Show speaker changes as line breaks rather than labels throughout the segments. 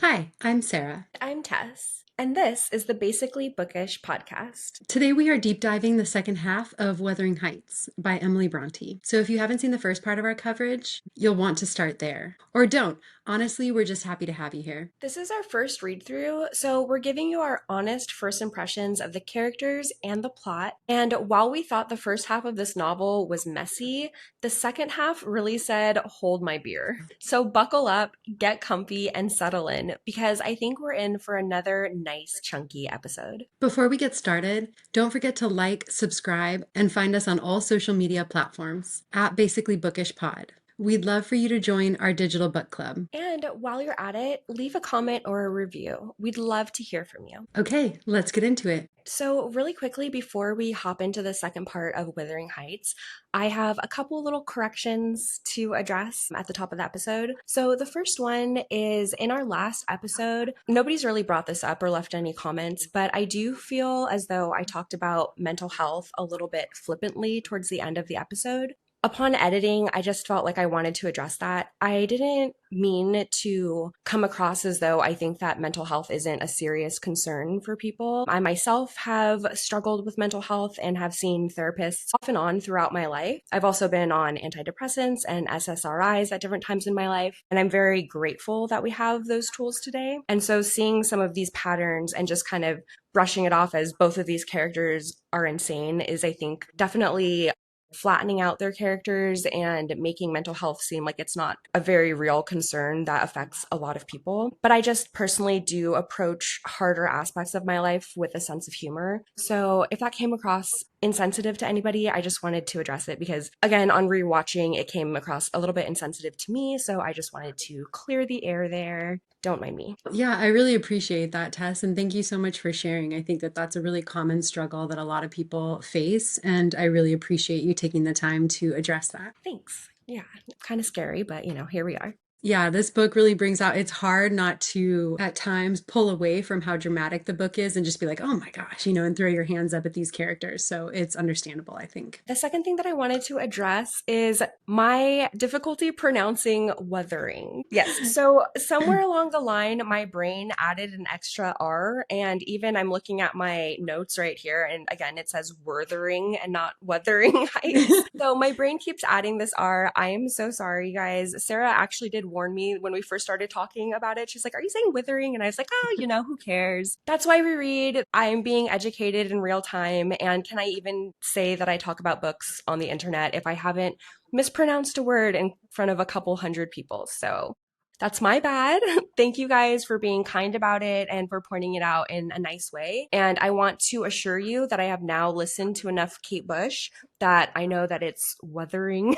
Hi, I'm Sarah.
I'm Tess, and this is the Basically Bookish podcast.
Today we are deep diving the second half of Wuthering Heights by Emily Bronte. So if you haven't seen the first part of our coverage, you'll want to start there. Or don't. Honestly, we're just happy to have you here.
This is our first read through, so we're giving you our honest first impressions of the characters and the plot. And while we thought the first half of this novel was messy, the second half really said, hold my beer. So buckle up, get comfy, and settle in, because I think we're in for another nice, chunky episode.
Before we get started, don't forget to like, subscribe, and find us on all social media platforms at Basicallybookishpod. We'd love for you to join our digital book club.
And while you're at it, leave a comment or a review. We'd love to hear from you.
Okay, let's get into it.
So, really quickly, before we hop into the second part of Wuthering Heights, I have a couple little corrections to address at the top of the episode. So, the first one is in our last episode, nobody's really brought this up or left any comments, but I do feel as though I talked about mental health a little bit flippantly towards the end of the episode. Upon editing, I just felt like I wanted to address that. I didn't mean to come across as though I think that mental health isn't a serious concern for people. I myself have struggled with mental health and have seen therapists off and on throughout my life. I've also been on antidepressants and SSRIs at different times in my life, and I'm very grateful that we have those tools today. And so seeing some of these patterns and just kind of brushing it off as both of these characters are insane is, I think, definitely flattening out their characters and making mental health seem like it's not a very real concern that affects a lot of people. But I just personally do approach harder aspects of my life with a sense of humor. So if that came across insensitive to anybody, I just wanted to address it because, again, on rewatching, it came across a little bit insensitive to me. So I just wanted to clear the air there. Don't mind me.
Yeah, I really appreciate that, Tess, and thank you so much for sharing. I think that that's a really common struggle that a lot of people face, and I really appreciate you taking the time to address that.
Thanks. Yeah, kind of scary, but here we are.
Yeah, this book really brings out, it's hard not to, at times, pull away from how dramatic the book is and just be like, oh my gosh, and throw your hands up at these characters. So it's understandable, I think.
The second thing that I wanted to address is my difficulty pronouncing wuthering. Yes. So somewhere along the line, my brain added an extra R, and even I'm looking at my notes right here, and again, it says Wuthering and not Wuthering Heights. So my brain keeps adding this R. I am so sorry, guys. Sarah actually did warn me when we first started talking about it. She's like, are you saying withering? And I was like, oh, who cares? That's why we read. I'm being educated in real time. And can I even say that I talk about books on the internet if I haven't mispronounced a word in front of a couple hundred people? So that's my bad. Thank you guys for being kind about it and for pointing it out in a nice way. And I want to assure you that I have now listened to enough Kate Bush that I know that it's wuthering.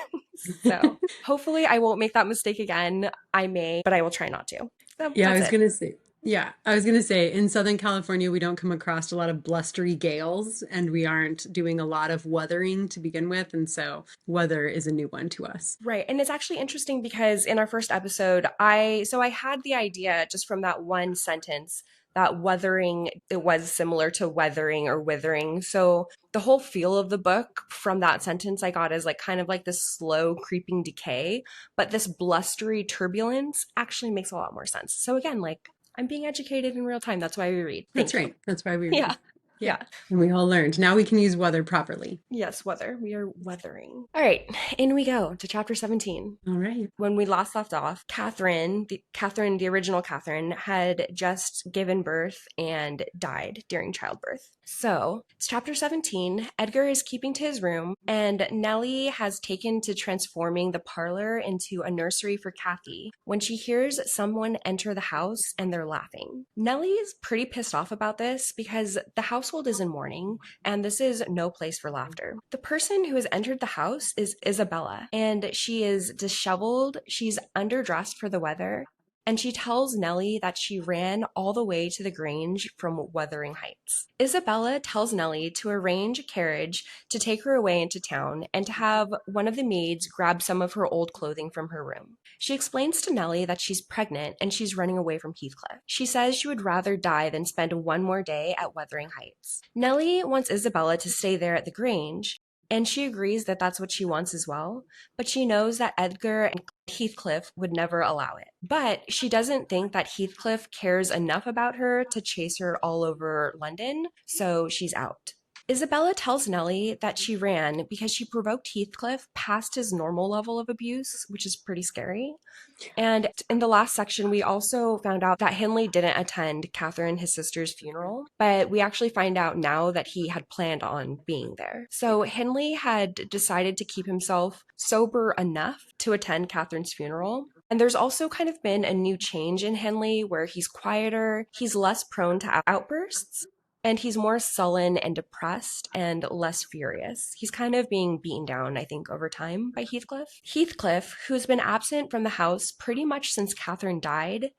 So hopefully I won't make that mistake again. I may, but I will try not to. So
Yeah,
that's it.
I was gonna say in Southern California, we don't come across a lot of blustery gales, and we aren't doing a lot of weathering to begin with, and so weather is a new one to us.
Right. And it's actually interesting because in our first episode, I had the idea just from that one sentence that wuthering, it was similar to weathering or withering. So the whole feel of the book from that sentence I got is like kind of like this slow creeping decay, but this blustery turbulence actually makes a lot more sense. So again, like I'm being educated in real time. That's why we read.
That's
Thank you.
right. That's why we
Yeah.
read. Yeah.
Yeah.
And we all learned. Now we can use weather properly.
Yes, weather. We are weathering. All right, in we go to chapter 17.
All right.
When we last left off, the original Catherine, had just given birth and died during childbirth. So it's chapter 17. Edgar is keeping to his room, and Nellie has taken to transforming the parlor into a nursery for Kathy when she hears someone enter the house and they're laughing. Nellie is pretty pissed off about this because the household is in mourning and this is no place for laughter. The person who has entered the house is Isabella, and she is disheveled, she's underdressed for the weather, and she tells Nellie that she ran all the way to the Grange from Wuthering Heights. Isabella tells Nellie to arrange a carriage to take her away into town and to have one of the maids grab some of her old clothing from her room. She explains to Nellie that she's pregnant and she's running away from Heathcliff. She says she would rather die than spend one more day at Wuthering Heights. Nellie wants Isabella to stay there at the Grange, and she agrees that that's what she wants as well, but she knows that Edgar and Heathcliff would never allow it. But she doesn't think that Heathcliff cares enough about her to chase her all over London, so she's out. Isabella tells Nellie that she ran because she provoked Heathcliff past his normal level of abuse, which is pretty scary. And in the last section, we also found out that Hindley didn't attend Catherine, his sister's funeral, but we actually find out now that he had planned on being there. So Hindley had decided to keep himself sober enough to attend Catherine's funeral. And there's also kind of been a new change in Henley where he's quieter, he's less prone to outbursts, and he's more sullen and depressed and less furious. He's kind of being beaten down, I think, over time by Heathcliff. Heathcliff, who's been absent from the house pretty much since Catherine died,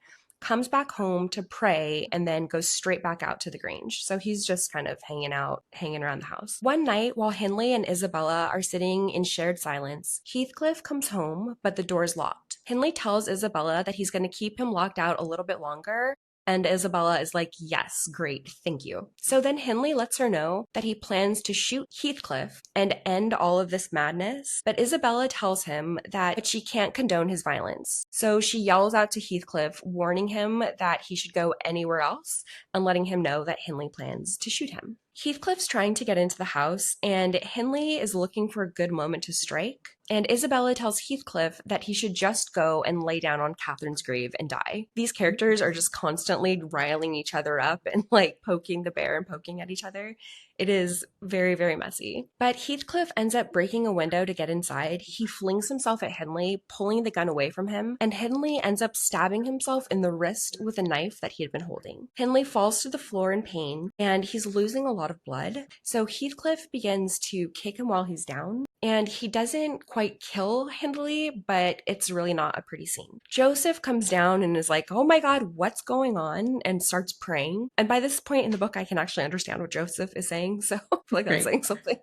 comes back home to pray and then goes straight back out to the Grange. So he's just kind of hanging out, hanging around the house. One night, while Hindley and Isabella are sitting in shared silence, Heathcliff comes home, but the door's locked. Hindley tells Isabella that he's going to keep him locked out a little bit longer. And Isabella is like, yes, great, thank you. So then Hindley lets her know that he plans to shoot Heathcliff and end all of this madness. But Isabella tells him that she can't condone his violence. So she yells out to Heathcliff, warning him that he should go anywhere else and letting him know that Hindley plans to shoot him. Heathcliff's trying to get into the house, and Hindley is looking for a good moment to strike. And Isabella tells Heathcliff that he should just go and lay down on Catherine's grave and die. These characters are just constantly riling each other up and like poking the bear and poking at each other. It is very, very messy. But Heathcliff ends up breaking a window to get inside. He flings himself at Hindley, pulling the gun away from him, and Hindley ends up stabbing himself in the wrist with a knife that he had been holding. Hindley falls to the floor in pain, and he's losing a lot of blood. So Heathcliff begins to kick him while he's down. And he doesn't quite kill Hindley, but it's really not a pretty scene. Joseph comes down and is like, oh my God, what's going on? And starts praying. And by this point in the book, I can actually understand what Joseph is saying. So I feel like I'm saying something.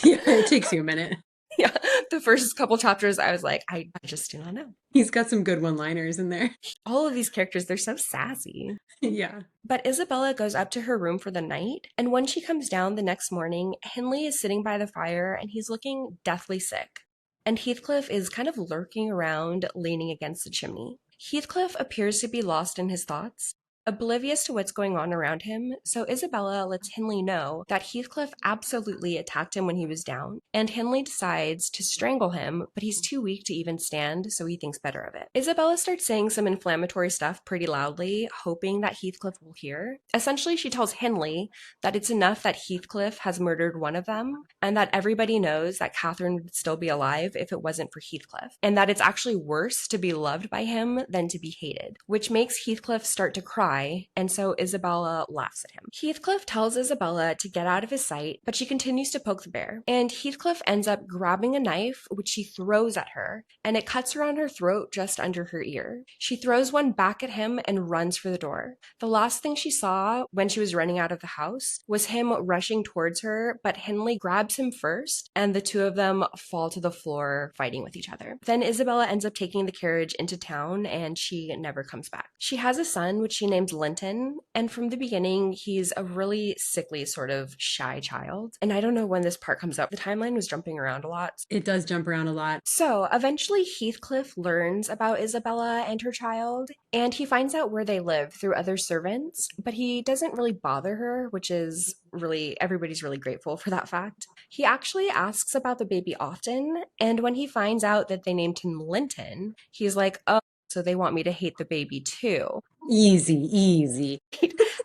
Yeah, it takes you a minute.
Yeah, the first couple chapters, I was like, I just do not know.
He's got some good one-liners in there.
All of these characters, they're so sassy.
Yeah.
But Isabella goes up to her room for the night, and when she comes down the next morning, Hindley is sitting by the fire and he's looking deathly sick. And Heathcliff is kind of lurking around, leaning against the chimney. Heathcliff appears to be lost in his thoughts, oblivious to what's going on around him, so Isabella lets Hindley know that Heathcliff absolutely attacked him when he was down, and Hindley decides to strangle him, but he's too weak to even stand, so he thinks better of it. Isabella starts saying some inflammatory stuff pretty loudly, hoping that Heathcliff will hear. Essentially, she tells Hindley that it's enough that Heathcliff has murdered one of them, and that everybody knows that Catherine would still be alive if it wasn't for Heathcliff, and that it's actually worse to be loved by him than to be hated, which makes Heathcliff start to cry, and so Isabella laughs at him. Heathcliff tells Isabella to get out of his sight, but she continues to poke the bear, and Heathcliff ends up grabbing a knife, which she throws at her, and it cuts around her throat just under her ear. She throws one back at him and runs for the door. The last thing she saw when she was running out of the house was him rushing towards her, but Hindley grabs him first, and the two of them fall to the floor fighting with each other. Then Isabella ends up taking the carriage into town, and she never comes back. She has a son, which she named Linton, and from the beginning he's a really sickly sort of shy child, and I don't know when this part comes up. The timeline was jumping around a lot.
It does jump around a lot.
So eventually Heathcliff learns about Isabella and her child, and he finds out where they live through other servants, but he doesn't really bother her, which is really, everybody's really grateful for that fact. He actually asks about the baby often, and when he finds out that they named him Linton, he's like, oh, so they want me to hate the baby too.
Easy.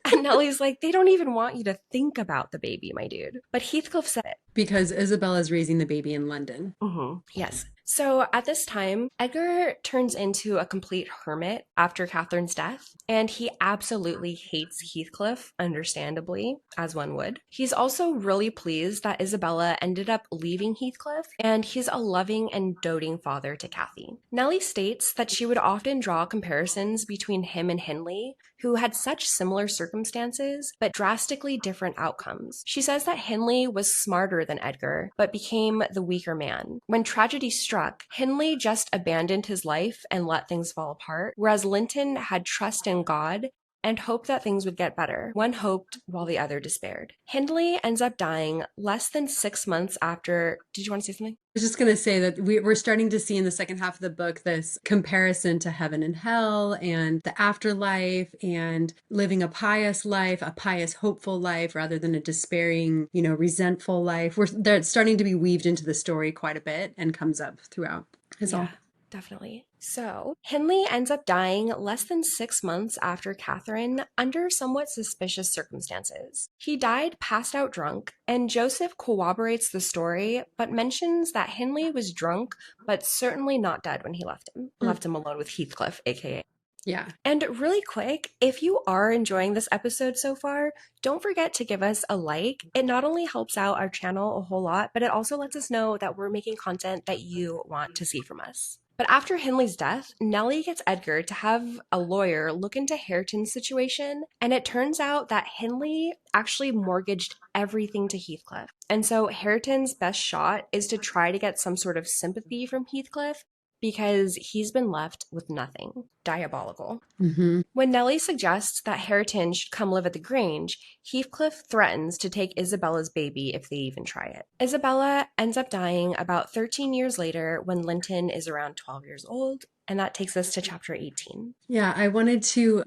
And Nellie's like, they don't even want you to think about the baby, my dude. But Heathcliff said it.
Because Isabella's raising the baby in London.
Mm-hmm. Yes. So at this time, Edgar turns into a complete hermit after Catherine's death, and he absolutely hates Heathcliff, understandably, as one would. He's also really pleased that Isabella ended up leaving Heathcliff, and he's a loving and doting father to Cathy. Nellie states that she would often draw comparisons between him and Hindley, who had such similar circumstances, but drastically different outcomes. She says that Hindley was smarter than Edgar, but became the weaker man. When tragedy struck, Hindley just abandoned his life and let things fall apart, whereas Linton had trust in God and hoped that things would get better. One hoped while the other despaired. Hindley ends up dying less than 6 months after. Did you want to say something?
I was just going to say that we're starting to see in the second half of the book this comparison to heaven and hell and the afterlife and living a pious life, a pious, hopeful life rather than a despairing, resentful life. That's starting to be weaved into the story quite a bit and comes up throughout. Is all.
Yeah, definitely. So, Hindley ends up dying less than 6 months after Catherine under somewhat suspicious circumstances. He died passed out drunk, and Joseph corroborates the story, but mentions that Hindley was drunk, but certainly not dead when he left him alone with Heathcliff, aka.
Yeah.
And really quick, if you are enjoying this episode so far, don't forget to give us a like. It not only helps out our channel a whole lot, but it also lets us know that we're making content that you want to see from us. But after Hindley's death, Nellie gets Edgar to have a lawyer look into Hareton's situation, and it turns out that Hindley actually mortgaged everything to Heathcliff. And so Hareton's best shot is to try to get some sort of sympathy from Heathcliff because he's been left with nothing. Diabolical.
Mm-hmm.
When Nellie suggests that Hareton should come live at the Grange, Heathcliff threatens to take Isabella's baby if they even try it. Isabella ends up dying about 13 years later when Linton is around 12 years old, and that takes us to chapter 18.
Yeah, I wanted to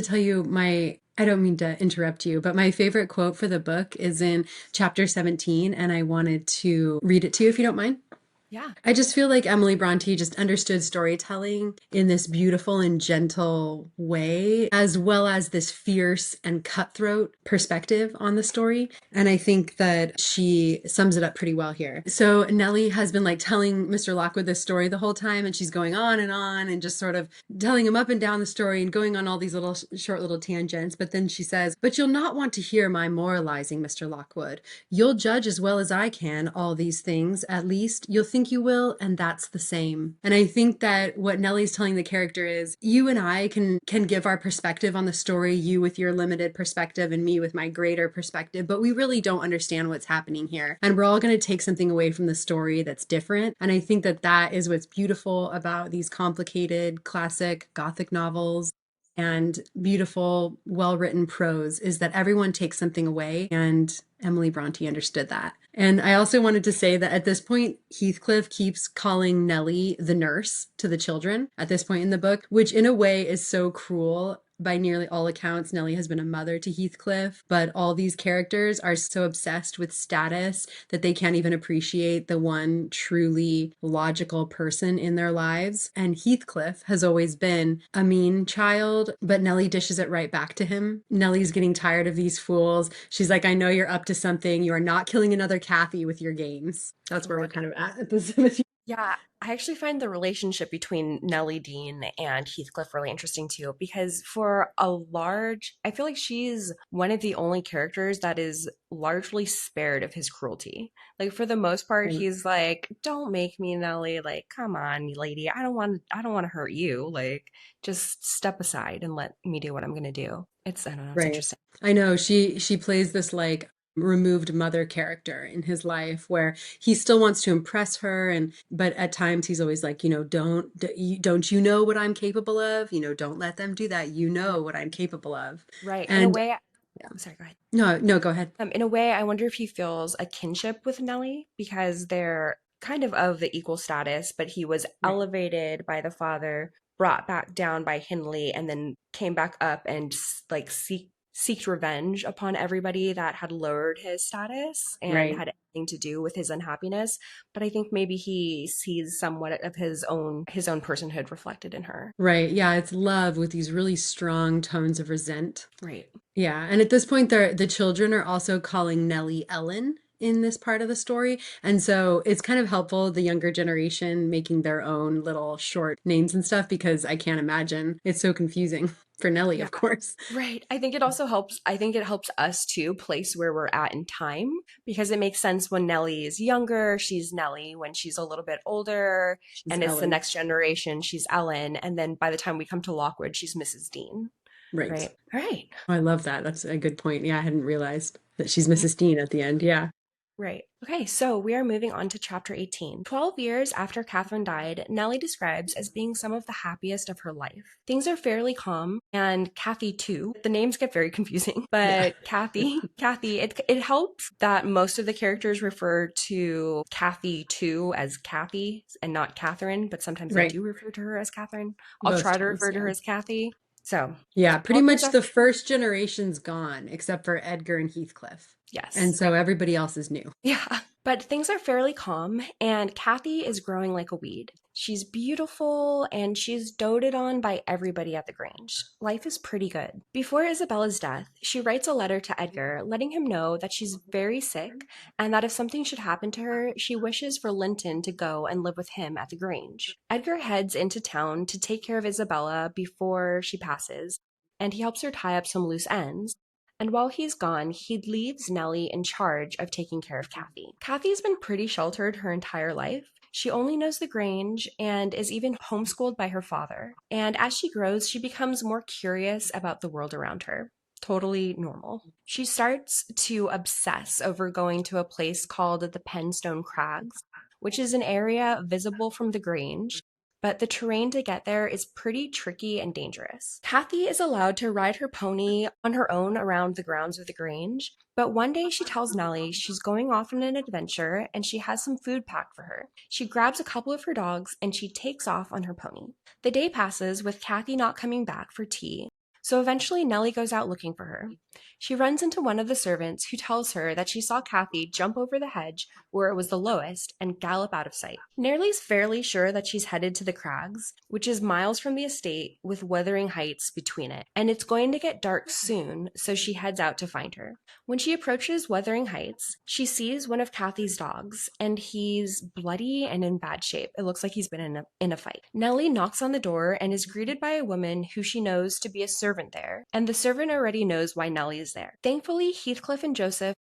tell you I don't mean to interrupt you, but my favorite quote for the book is in chapter 17, and I wanted to read it to you if you don't mind.
Yeah.
I just feel like Emily Bronte just understood storytelling in this beautiful and gentle way, as well as this fierce and cutthroat perspective on the story. And I think that she sums it up pretty well here. So Nellie has been telling Mr. Lockwood this story the whole time, and she's going on and just sort of telling him up and down the story and going on all these short little tangents. But then she says, "But you'll not want to hear my moralizing, Mr. Lockwood. You'll judge as well as I can all these things. At least you'll think you will, and that's the same." And I think that what Nellie's telling the character is, you and I can give our perspective on the story, you with your limited perspective and me with my greater perspective, but we really don't understand what's happening here. And we're all going to take something away from the story that's different. And I think that that is what's beautiful about these complicated classic Gothic novels and beautiful, well-written prose, is that everyone takes something away, and Emily Bronte understood that. And I also wanted to say that at this point, Heathcliff keeps calling Nellie the nurse to the children at this point in the book, which in a way is so cruel. By nearly all accounts, Nellie has been a mother to Heathcliff, but all these characters are so obsessed with status that they can't even appreciate the one truly logical person in their lives. And Heathcliff has always been a mean child, but Nellie dishes it right back to him. Nellie's getting tired of these fools. She's like, "I know you're up to something. You are not killing another Kathy with your games." That's where we're kind of at the cemetery.
Yeah, I actually find the relationship between Nellie Dean and Heathcliff really interesting too, because I feel like she's one of the only characters that is largely spared of his cruelty. Like for the most part, he's like, "Don't make me, Nellie. Like, come on, lady. I don't want to hurt you. Like, just step aside and let me do what I'm gonna do." I don't know, it's interesting.
I know she plays this removed mother character in his life where he still wants to impress her, but at times he's always like, don't you know what I'm capable of? Don't let them do that. You know what I'm capable of.
Right.
And
in a way, sorry, go ahead.
No, go ahead.
In a way, I wonder if he feels a kinship with Nellie because they're kind of the equal status, but he was elevated by the father, brought back down by Hindley, and then came back up and seeked revenge upon everybody that had lowered his status and had anything to do with his unhappiness. But I think maybe he sees somewhat of his own personhood reflected in her.
Right. Yeah. It's love with these really strong tones of resent.
Right.
Yeah. And at this point, the children are also calling Nellie Ellen in this part of the story. And so it's kind of helpful, the younger generation making their own little short names and stuff, because I can't imagine. It's so confusing for Nellie, of course.
Right. I think it also helps. I think it helps us to place where we're at in time, because it makes sense when Nellie is younger, she's Nellie. When she's a little bit older, she's Ellen. It's the next generation, she's Ellen. And then by the time we come to Lockwood, she's Mrs. Dean.
Right.
All right.
Oh, I love that. That's a good point. Yeah, I hadn't realized that she's Mrs. Dean at the end. Yeah.
Right. Okay, so we are moving on to chapter 18. 12 years after Catherine died, Nellie describes as being some of the happiest of her life. Things are fairly calm, and Kathy too. The names get very confusing,
Yeah.
but Kathy, it helps that most of the characters refer to Kathy too as Kathy and not Catherine, but sometimes they
Right.
do refer to her as Catherine. I'll
Most
try to
times,
refer to
yeah.
her as Kathy. So,
Yeah, pretty
12 years
much
after,
the first generation's gone, except for Edgar and Heathcliff. And
yes.
so everybody else is new.
Yeah, but things are fairly calm, and Kathy is growing like a weed. She's beautiful and she's doted on by everybody at the Grange. Life is pretty good. Before Isabella's death, she writes a letter to Edgar letting him know that she's very sick and that if something should happen to her, she wishes for Linton to go and live with him at the Grange. Edgar heads into town to take care of Isabella before she passes, and he helps her tie up some loose ends. And while he's gone, he leaves Nellie in charge of taking care of Kathy. Kathy's been pretty sheltered her entire life. She only knows the Grange and is even homeschooled by her father. And as she grows, she becomes more curious about the world around her. Totally normal. She starts to obsess over going to a place called the Penstone Crags, which is an area visible from the Grange, but the terrain to get there is pretty tricky and dangerous. Kathy is allowed to ride her pony on her own around the grounds of the Grange, but one day she tells Nellie she's going off on an adventure and she has some food packed for her. She grabs a couple of her dogs and she takes off on her pony. The day passes with Kathy not coming back for tea, so eventually Nellie goes out looking for her. She runs into one of the servants who tells her that she saw Kathy jump over the hedge where it was the lowest and gallop out of sight. Nerly's fairly sure that she's headed to the Crags, which is miles from the estate with Wuthering Heights between it, and it's going to get dark soon, so she heads out to find her. When she approaches Wuthering Heights, she sees one of Kathy's dogs, and he's bloody and in bad shape. It looks like he's been in a fight. Nellie knocks on the door and is greeted by a woman who she knows to be a servant there, and the servant already knows why Nellie is there. Thankfully, Heathcliff and Joseph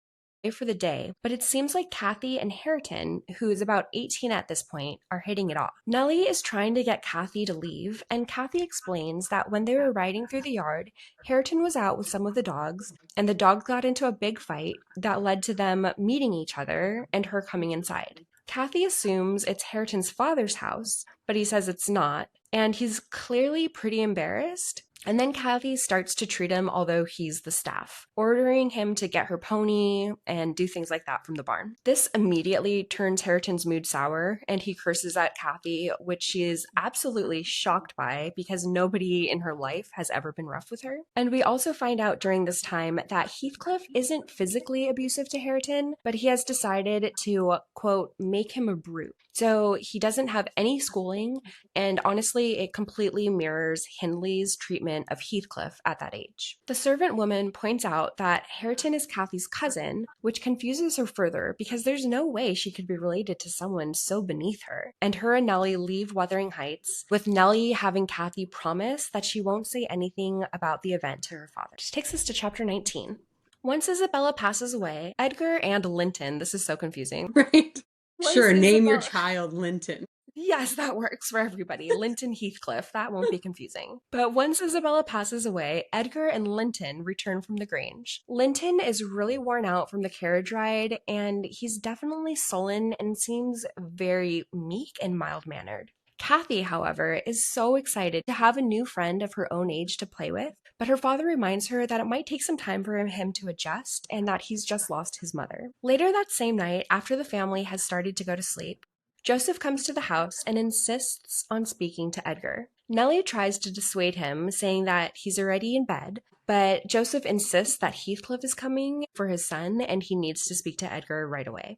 for the day, but it seems like Kathy and Hareton, who is about 18 at this point, are hitting it off. Nellie is trying to get Kathy to leave, and Kathy explains that when they were riding through the yard, Hareton was out with some of the dogs, and the dogs got into a big fight that led to them meeting each other and her coming inside. Kathy assumes it's Hareton's father's house, but he says it's not, and he's clearly pretty embarrassed. And then Kathy starts to treat him, although he's the staff, ordering him to get her pony and do things like that from the barn. This immediately turns Hareton's mood sour, and he curses at Kathy, which she is absolutely shocked by because nobody in her life has ever been rough with her. And we also find out during this time that Heathcliff isn't physically abusive to Hareton, but he has decided to, quote, make him a brute. So he doesn't have any schooling, and honestly, it completely mirrors Hindley's treatment of Heathcliff at that age. The servant woman points out that Hareton is Kathy's cousin, which confuses her further because there's no way she could be related to someone so beneath her. And her and Nellie leave Wuthering Heights, with Nellie having Kathy promise that she won't say anything about the event to her father. Which takes us to chapter 19. Once Isabella passes away, Edgar and Linton, this is so confusing.
Right?
Once
Sure, name your
Isabella,
child Linton.
yes, that works for everybody. Linton Heathcliff, that won't be confusing. But once Isabella passes away, Edgar and Linton return from the Grange. Linton is really worn out from the carriage ride, and he's definitely sullen and seems very meek and mild-mannered. Kathy, however, is so excited to have a new friend of her own age to play with, but her father reminds her that it might take some time for him to adjust and that he's just lost his mother. Later that same night, after the family has started to go to sleep, Joseph comes to the house and insists on speaking to Edgar. Nellie tries to dissuade him, saying that he's already in bed, but Joseph insists that Heathcliff is coming for his son and he needs to speak to Edgar right away.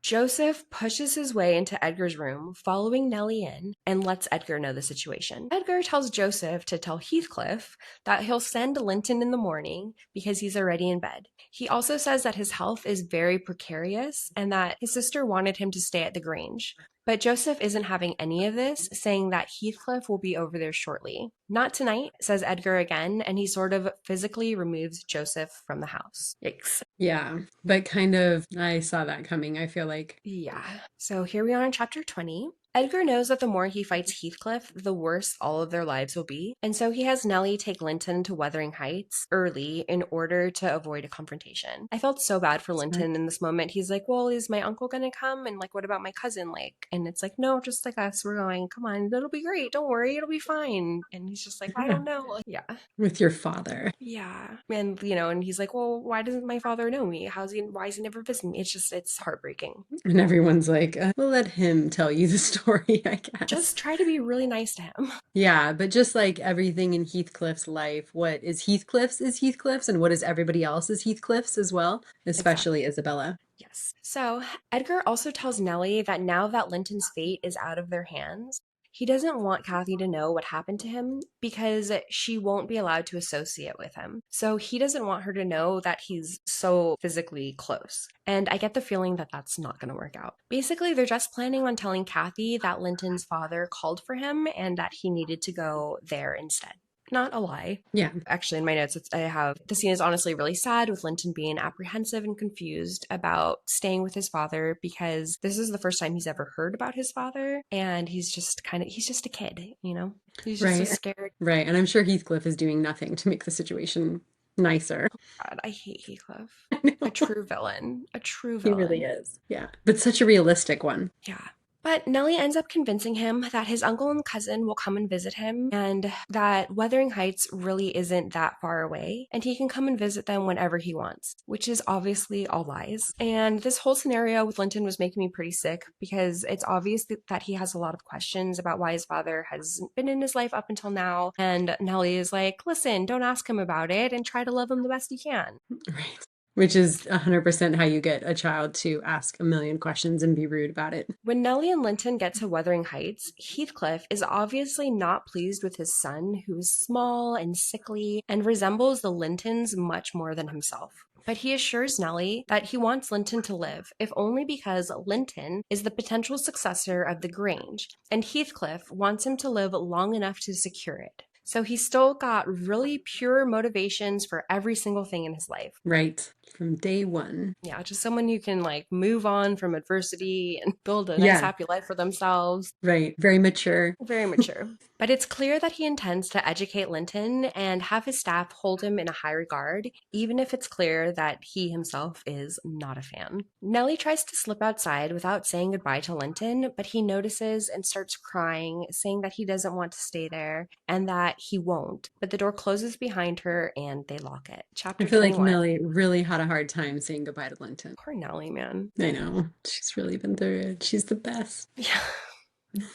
Joseph pushes his way into Edgar's room, following Nellie in, and lets Edgar know the situation. Edgar tells Joseph to tell Heathcliff that he'll send Linton in the morning because he's already in bed. He also says that his health is very precarious and that his sister wanted him to stay at the Grange. But Joseph isn't having any of this, saying that Heathcliff will be over there shortly. Not tonight, says Edgar again, and he sort of physically removes Joseph from the house. Yikes.
Yeah, but kind of, I saw that coming, I feel like.
Yeah. So here we are in chapter 20. Edgar knows that the more he fights Heathcliff, the worse all of their lives will be, and so he has Nellie take Linton to Wuthering Heights early in order to avoid a confrontation. I felt so bad for
Smart.
Linton in this moment. He's like, well, is my uncle gonna come? And like, what about my cousin? Like, and it's like, no, just like us, we're going, come on, it'll be great. Don't worry, it'll be fine. And he's just like, I
Yeah.
don't know. Yeah.
With your father.
Yeah. And, and he's like, well, why doesn't my father know me? Why is he never visiting me? It's heartbreaking.
And everyone's like, we'll let him tell you the story, I guess.
Just try to be really nice to him.
Yeah, but just like everything in Heathcliff's life, what is Heathcliff's is Heathcliff's, and what is everybody else's Heathcliff's as well, especially
Exactly.
Isabella.
Yes. So Edgar also tells Nellie that now that Linton's fate is out of their hands, he doesn't want Kathy to know what happened to him because she won't be allowed to associate with him. So he doesn't want her to know that he's so physically close. And I get the feeling that that's not going to work out. Basically, they're just planning on telling Kathy that Linton's father called for him and that he needed to go there instead. Not a lie.
Yeah.
Actually, in my notes, I have the scene is honestly really sad with Linton being apprehensive and confused about staying with his father because this is the first time he's ever heard about his father. And he's just a kid, He's just so
Right.
scared.
Right. And I'm sure Heathcliff is doing nothing to make the situation nicer.
God, I hate Heathcliff.
I know.
A true villain. A true
He
villain.
really is. Yeah. But such a realistic one.
Yeah. But Nellie ends up convincing him that his uncle and cousin will come and visit him and that Wuthering Heights really isn't that far away and he can come and visit them whenever he wants, which is obviously all lies. And this whole scenario with Linton was making me pretty sick because it's obvious that he has a lot of questions about why his father has been in his life up until now. And Nellie is like, listen, don't ask him about it and try to love him the best you can.
Right. Which is 100% how you get a child to ask a million questions and be rude about it.
When Nellie and Linton get to Wuthering Heights, Heathcliff is obviously not pleased with his son, who is small and sickly and resembles the Lintons much more than himself. But he assures Nellie that he wants Linton to live, if only because Linton is the potential successor of the Grange, and Heathcliff wants him to live long enough to secure it. So he's still got really pure motivations for every single thing in his life.
Right. From day one.
Yeah, just someone who can like move on from adversity and build a nice, happy life for themselves.
Right. Very mature.
Very mature. But it's clear that he intends to educate Linton and have his staff hold him in a high regard, even if it's clear that he himself is not a fan. Nellie tries to slip outside without saying goodbye to Linton, but he notices and starts crying, saying that he doesn't want to stay there and that he won't. But the door closes behind her and they lock it. Chapter
I feel
21.
like Nellie really had a hard time saying goodbye to Linton.
Poor Nellie, man.
I know. She's really been through it. She's the best.
Yeah.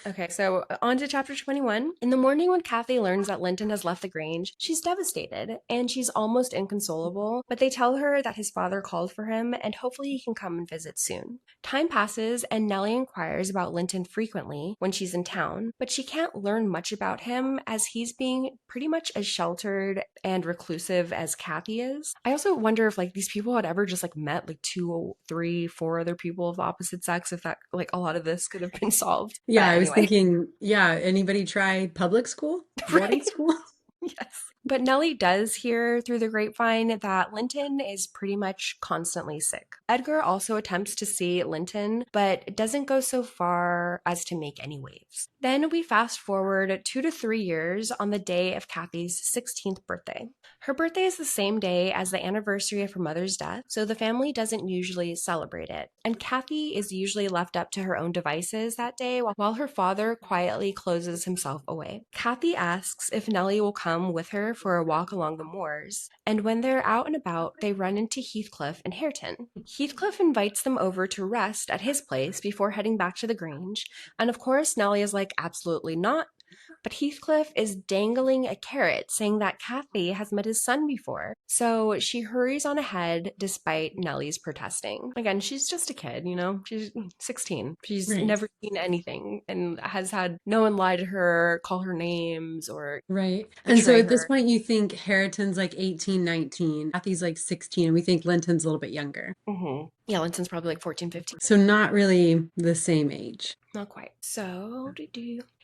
Okay, so on to chapter 21. In the morning when Kathy learns that Linton has left the Grange, she's devastated and she's almost inconsolable, but they tell her that his father called for him and hopefully he can come and visit soon. Time passes and Nellie inquires about Linton frequently when she's in town, but she can't learn much about him as he's being pretty much as sheltered and reclusive as Kathy is. I also wonder if like these people had ever just like met like 2, 3, 4 other people of the opposite sex, if that like a lot of this could have been solved.
Yeah,
But
I was
anyway.
thinking, anybody try public school? Boarding school?
Yes. But Nellie does hear through the grapevine that Linton is pretty much constantly sick. Edgar also attempts to see Linton, but doesn't go so far as to make any waves. Then we fast forward 2 to 3 years on the day of Kathy's 16th birthday. Her birthday is the same day as the anniversary of her mother's death, so the family doesn't usually celebrate it. And Kathy is usually left up to her own devices that day while her father quietly closes himself away. Kathy asks if Nellie will come with her for a walk along the moors, and when they're out and about, they run into Heathcliff and Hareton. Heathcliff invites them over to rest at his place before heading back to the Grange, and of course Nellie is like, absolutely not. But Heathcliff is dangling a carrot, saying that Kathy has met his son before. So she hurries on ahead despite Nellie's protesting. Again, she's just a kid, She's 16. She's
Right.
never seen anything and has had no one lie to her, call her names, or
Right. And so
betray
at this
her.
point, you think Hareton's like 18, 19, Kathy's like 16, and we think Linton's a little bit younger.
Yeah, Linton's probably like 14, 15.
So not really the same age.
Not quite. So,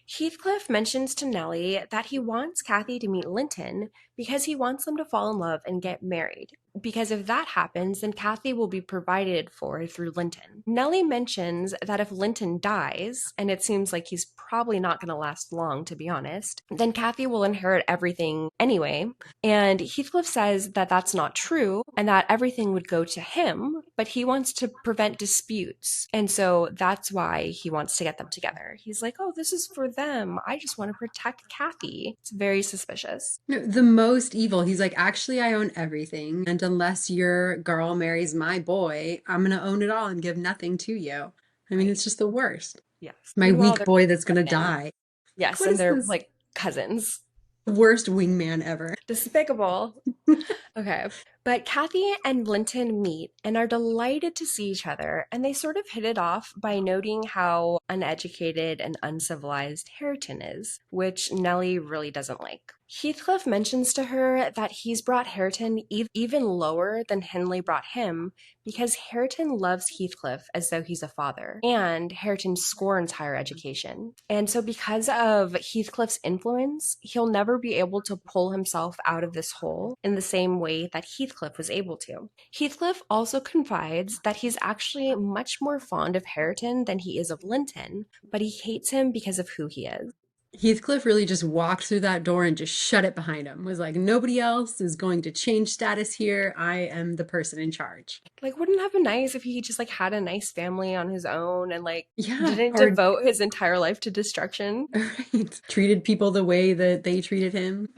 Heathcliff mentions to Nellie that he wants Kathy to meet Linton because he wants them to fall in love and get married. Because if that happens, then Kathy will be provided for through Linton. Nellie mentions that if Linton dies, and it seems like he's probably not going to last long, to be honest, then Kathy will inherit everything anyway. And Heathcliff says that that's not true and that everything would go to him, but he wants to prevent disputes. And so that's why he wants to get them together. He's like, oh, this is for them. I just want to protect Kathy. It's very suspicious.
No, the most evil. He's like, actually, I own everything. And unless your girl marries my boy, I'm going to own it all and give nothing to you. I mean,
Right.
it's just the worst.
Yes.
My
Meanwhile,
weak
they're
boy that's going to
women.
die.
Yes,
What
and
is
they're
this
like cousins.
worst wingman ever?
Despicable. Okay. But Kathy and Linton meet and are delighted to see each other, and they sort of hit it off by noting how uneducated and uncivilized Hareton is, which Nellie really doesn't like. Heathcliff mentions to her that he's brought Hareton even lower than Hindley brought him because Hareton loves Heathcliff as though he's a father, and Hareton scorns higher education. And so because of Heathcliff's influence, he'll never be able to pull himself out of this hole in the same way that Heathcliff was able to. Heathcliff also confides that he's actually much more fond of Hareton than he is of Linton, but he hates him because of who he is.
Heathcliff really just walked through that door and just shut it behind him. Was like, nobody else is going to change status here. I am the person in charge.
Like, wouldn't it have been nice if he just like had a nice family on his own and like
Yeah.
didn't
Or,
devote his entire life to destruction?
right. Treated people the way that they treated him.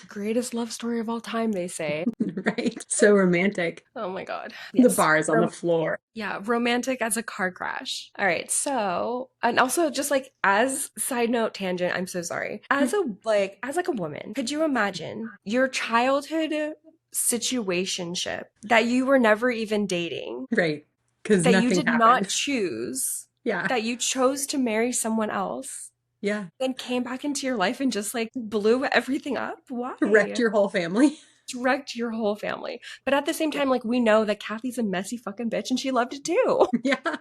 Greatest love story of all time, they say.
Right. So romantic.
Oh my God.
The
Yes.
bars on the floor.
Yeah, romantic as a car crash. All right, so and also just like as side note tangent, I'm so sorry. As a woman, could you imagine your childhood situationship that you were never even dating,
Right. Because
that you
nothing
did not
happened.
choose,
Yeah.
that you chose to marry someone else,
Yeah.
then came back into your life and just like blew everything up?
Wrecked
Why?
your whole family.
Wrecked your whole family. But at the same time, like we know that Kathy's a messy fucking bitch and she loved it too.
Yeah.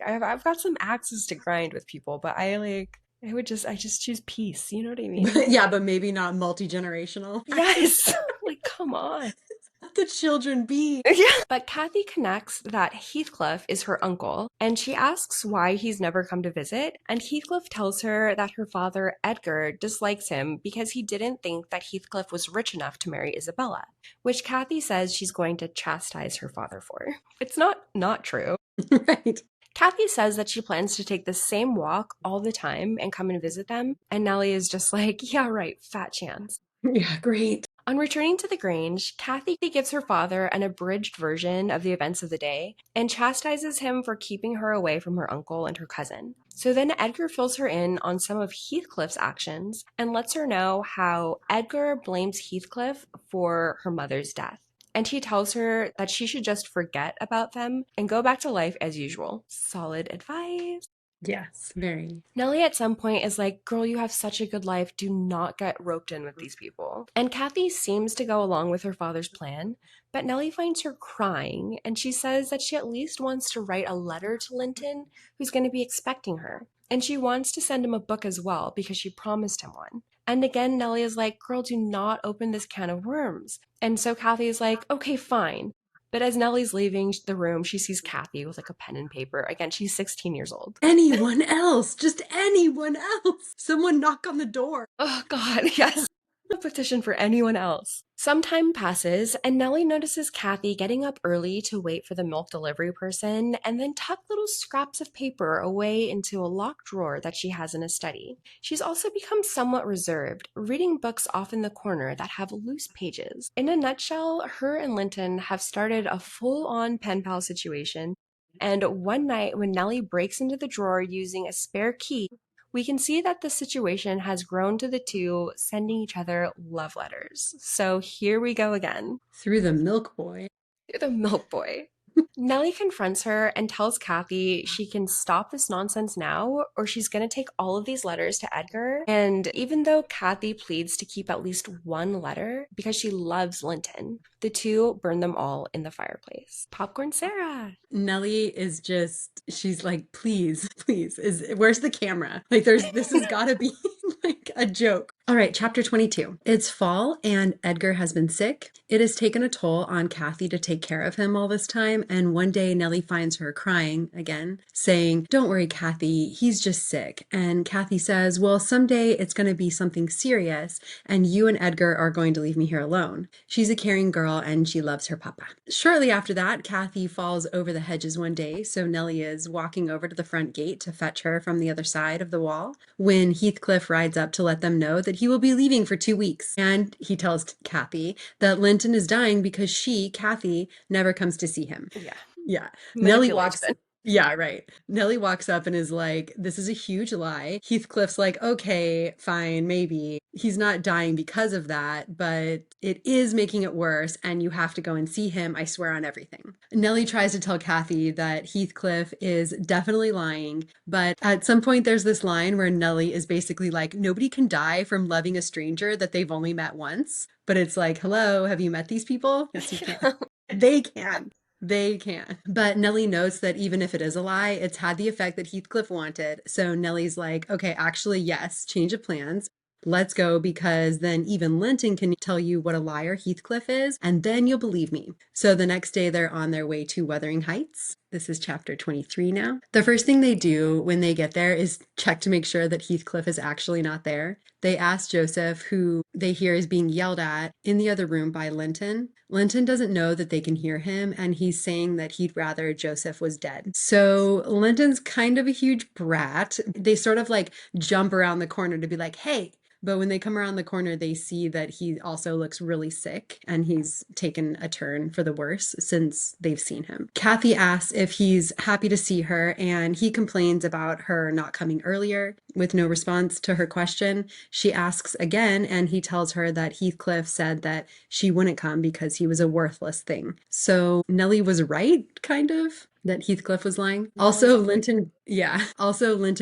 I've got some axes to grind with people, but I just choose peace. You know what I mean?
Yeah, but maybe not multi-generational.
Yes. Like, come on.
Let the children be.
Yeah. But Kathy connects that Heathcliff is her uncle, and she asks why he's never come to visit. And Heathcliff tells her that her father, Edgar, dislikes him because he didn't think that Heathcliff was rich enough to marry Isabella, which Kathy says she's going to chastise her father for. It's not true.
Right.
Kathy says that she plans to take the same walk all the time and come and visit them, and Nellie is just like, yeah, right, fat chance.
Yeah, great.
On returning to the Grange, Kathy gives her father an abridged version of the events of the day and chastises him for keeping her away from her uncle and her cousin. So then Edgar fills her in on some of Heathcliff's actions and lets her know how Edgar blames Heathcliff for her mother's death. And he tells her that she should just forget about them and go back to life as usual. Solid advice.
Yes, very.
Nellie at some point is like, girl, you have such a good life. Do not get roped in with these people. And Kathy seems to go along with her father's plan, but Nellie finds her crying, and she says that she at least wants to write a letter to Linton, who's going to be expecting her. And she wants to send him a book as well because she promised him one. And again, Nellie is like, girl, do not open this can of worms. And so Kathy is like, okay, fine. But as Nellie's leaving the room, she sees Kathy with like a pen and paper. Again, she's 16 years old.
Anyone else, just anyone else. Someone knock on the door.
Oh God, yes. A petition for anyone else. Some time passes, and Nellie notices Kathy getting up early to wait for the milk delivery person and then tuck little scraps of paper away into a locked drawer that she has in a study. She's also become somewhat reserved, reading books off in the corner that have loose pages. In a nutshell, her and Linton have started a full-on pen pal situation, and one night when Nellie breaks into the drawer using a spare key, we can see that the situation has grown to the two sending each other love letters. So here we go again.
Through the milk boy.
The milk boy. Nellie confronts her and tells Kathy she can stop this nonsense now or she's going to take all of these letters to Edgar. And even though Kathy pleads to keep at least one letter because she loves Linton, the two burn them all in the fireplace. Popcorn Sarah.
Nellie is just, she's like, please, where's the camera? Like this has got to be like a joke. All right, chapter 22. It's fall and Edgar has been sick. It has taken a toll on Kathy to take care of him all this time, and one day Nellie finds her crying again, saying, "Don't worry, Kathy, he's just sick." And Kathy says, "Well, someday it's going to be something serious, and you and Edgar are going to leave me here alone." She's a caring girl and she loves her papa. Shortly after that, Kathy falls over the hedges one day, so Nellie is walking over to the front gate to fetch her from the other side of the wall when Heathcliff rides up to let them know that he will be leaving for 2 weeks. And he tells Kathy that Linton is dying because she, Kathy, never comes to see him.
Yeah.
Yeah. Nellie walks.
Manipulation.
Yeah, right. Nellie walks up and is like, "This is a huge lie." Heathcliff's like, "Okay, fine, maybe. He's not dying because of that, but it is making it worse, and you have to go and see him. I swear on everything." Nellie tries to tell Kathy that Heathcliff is definitely lying, but at some point there's this line where Nellie is basically like, nobody can die from loving a stranger that they've only met once. But it's like, hello, have you met these people? Yes, you can. They can. They can. But Nellie notes that even if it is a lie, it's had the effect that Heathcliff wanted. So Nellie's like, okay, actually, yes, change of plans. Let's go, because then even Linton can tell you what a liar Heathcliff is, and then you'll believe me. So the next day they're on their way to Wuthering Heights. This is chapter 23 now. The first thing they do when they get there is check to make sure that Heathcliff is actually not there. They ask Joseph, who they hear is being yelled at in the other room by Linton. Linton doesn't know that they can hear him, and he's saying that he'd rather Joseph was dead. So Linton's kind of a huge brat. They sort of like jump around the corner to be like, hey. But when they come around the corner, they see that he also looks really sick and he's taken a turn for the worse since they've seen him. Kathy asks if he's happy to see her, and he complains about her not coming earlier. With no response to her question, she asks again, and he tells her that Heathcliff said that she wouldn't come because he was a worthless thing. So Nellie was right, kind of, that Heathcliff was lying. Also, Linton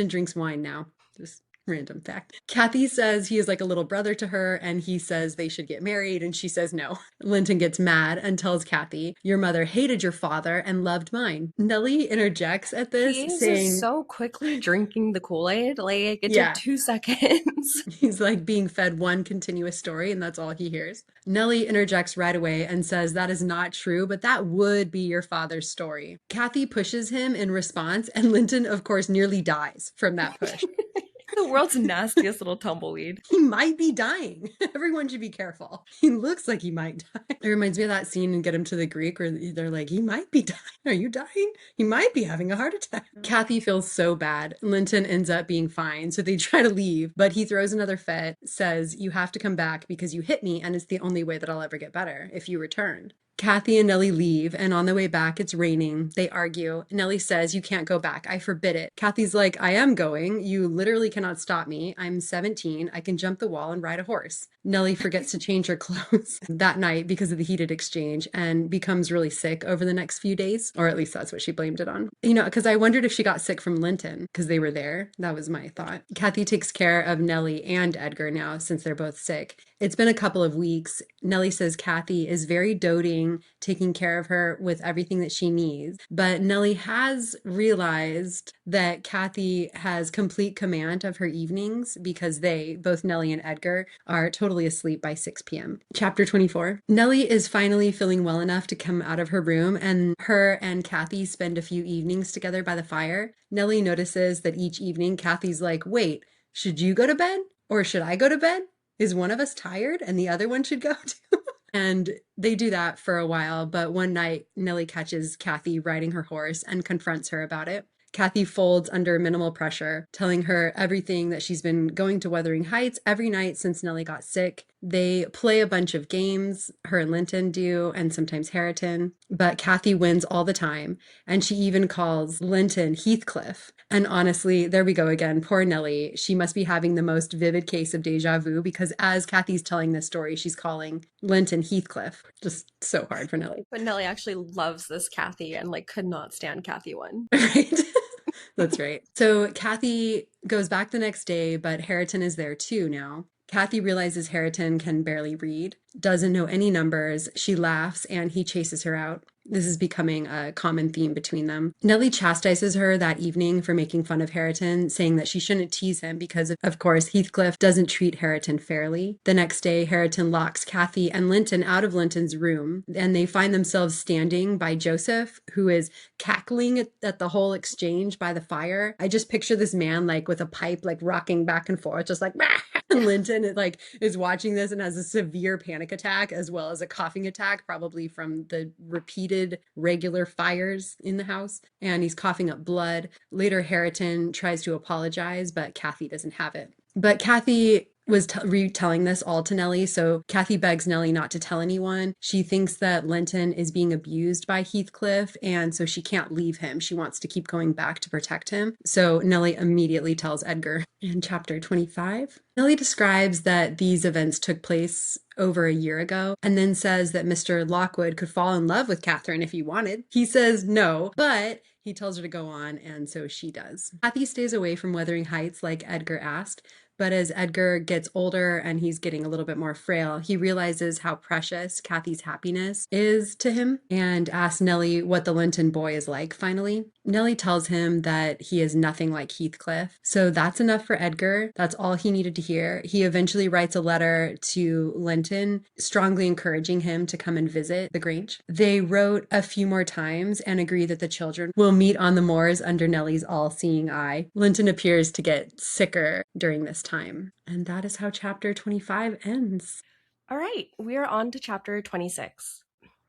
drinks wine now. Just random fact. Kathy says he is like a little brother to her, and he says they should get married, and she says no. Linton gets mad and tells Kathy, "Your mother hated your father and loved mine." Nellie interjects at this,
He's
saying,
so quickly drinking the Kool-Aid. Like, it took 2 seconds.
He's like being fed one continuous story, and that's all he hears. Nellie interjects right away and says that is not true, but that would be your father's story. Kathy pushes him in response, and Linton, of course, nearly dies from that push.
The world's nastiest little tumbleweed.
He might be dying. Everyone should be careful. He looks like he might die. It reminds me of that scene in Get Him to the Greek where they're like, he might be dying. Are you dying? He might be having a heart attack. Kathy feels so bad. Linton ends up being fine, so they try to leave, but he throws another fit, says, "You have to come back because you hit me, and it's the only way that I'll ever get better if you return." Kathy and Nellie leave, and on the way back, it's raining. They argue. Nellie says, "You can't go back. I forbid it." Kathy's like, "I am going. You literally cannot stop me. I'm 17. I can jump the wall and ride a horse." Nellie forgets to change her clothes that night because of the heated exchange and becomes really sick over the next few days, or at least that's what she blamed it on. You know, because I wondered if she got sick from Linton because they were there. That was my thought. Kathy takes care of Nellie and Edgar now since they're both sick. It's been a couple of weeks. Nellie says Kathy is very doting, taking care of her with everything that she needs. But Nellie has realized that Kathy has complete command of her evenings because they, both Nellie and Edgar, are totally asleep by 6 p.m. Chapter 24. Nellie is finally feeling well enough to come out of her room, and her and Kathy spend a few evenings together by the fire. Nellie notices that each evening Kathy's like, "Wait, should you go to bed? Or should I go to bed? Is one of us tired and the other one should go too?" And they do that for a while, but one night Nellie catches Kathy riding her horse and confronts her about it. Kathy folds under minimal pressure, telling her everything that she's been going to Wuthering Heights every night since Nellie got sick. They play a bunch of games, her and Linton do, and sometimes Hareton, but Kathy wins all the time, and she even calls Linton Heathcliff. And honestly, there we go again. Poor Nellie. She must be having the most vivid case of deja vu because as Kathy's telling this story, she's calling Linton Heathcliff. Just so hard for Nellie.
But Nellie actually loves this Kathy and like could not stand Kathy one.
Right. That's right. So Kathy goes back the next day, but Hareton is there too now. Kathy realizes Hareton can barely read, doesn't know any numbers. She laughs and he chases her out. This is becoming a common theme between them. Nellie chastises her that evening for making fun of Hareton, saying that she shouldn't tease him because, of course, Heathcliff doesn't treat Hareton fairly. The next day, Hareton locks Kathy and Linton out of Linton's room, and they find themselves standing by Joseph, who is cackling at the whole exchange by the fire. I just picture this man like with a pipe, like rocking back and forth, just like, and Linton is watching this and has a severe panic attack as well as a coughing attack, probably from the repeated regular fires in the house. And he's coughing up blood. Later, Hareton tries to apologize, but Kathy doesn't have it. But Kathy was retelling this all to Nellie, so Kathy begs Nellie not to tell anyone. She thinks that Linton is being abused by Heathcliff, and so she can't leave him. She wants to keep going back to protect him. So Nellie immediately tells Edgar. In chapter 25, Nellie describes that these events took place over a year ago, and then says that Mr. Lockwood could fall in love with Catherine if he wanted. He says no, but he tells her to go on, and so she does. Kathy stays away from Wuthering Heights like Edgar asked, but as Edgar gets older and he's getting a little bit more frail, he realizes how precious Kathy's happiness is to him and asks Nellie what the Linton boy is like finally. Nellie tells him that he is nothing like Heathcliff. So that's enough for Edgar. That's all he needed to hear. He eventually writes a letter to Linton, strongly encouraging him to come and visit the Grange. They wrote a few more times and agree that the children will meet on the moors under Nellie's all-seeing eye. Linton appears to get sicker during this time. And that is how chapter 25 ends.
All right, we're on to chapter 26.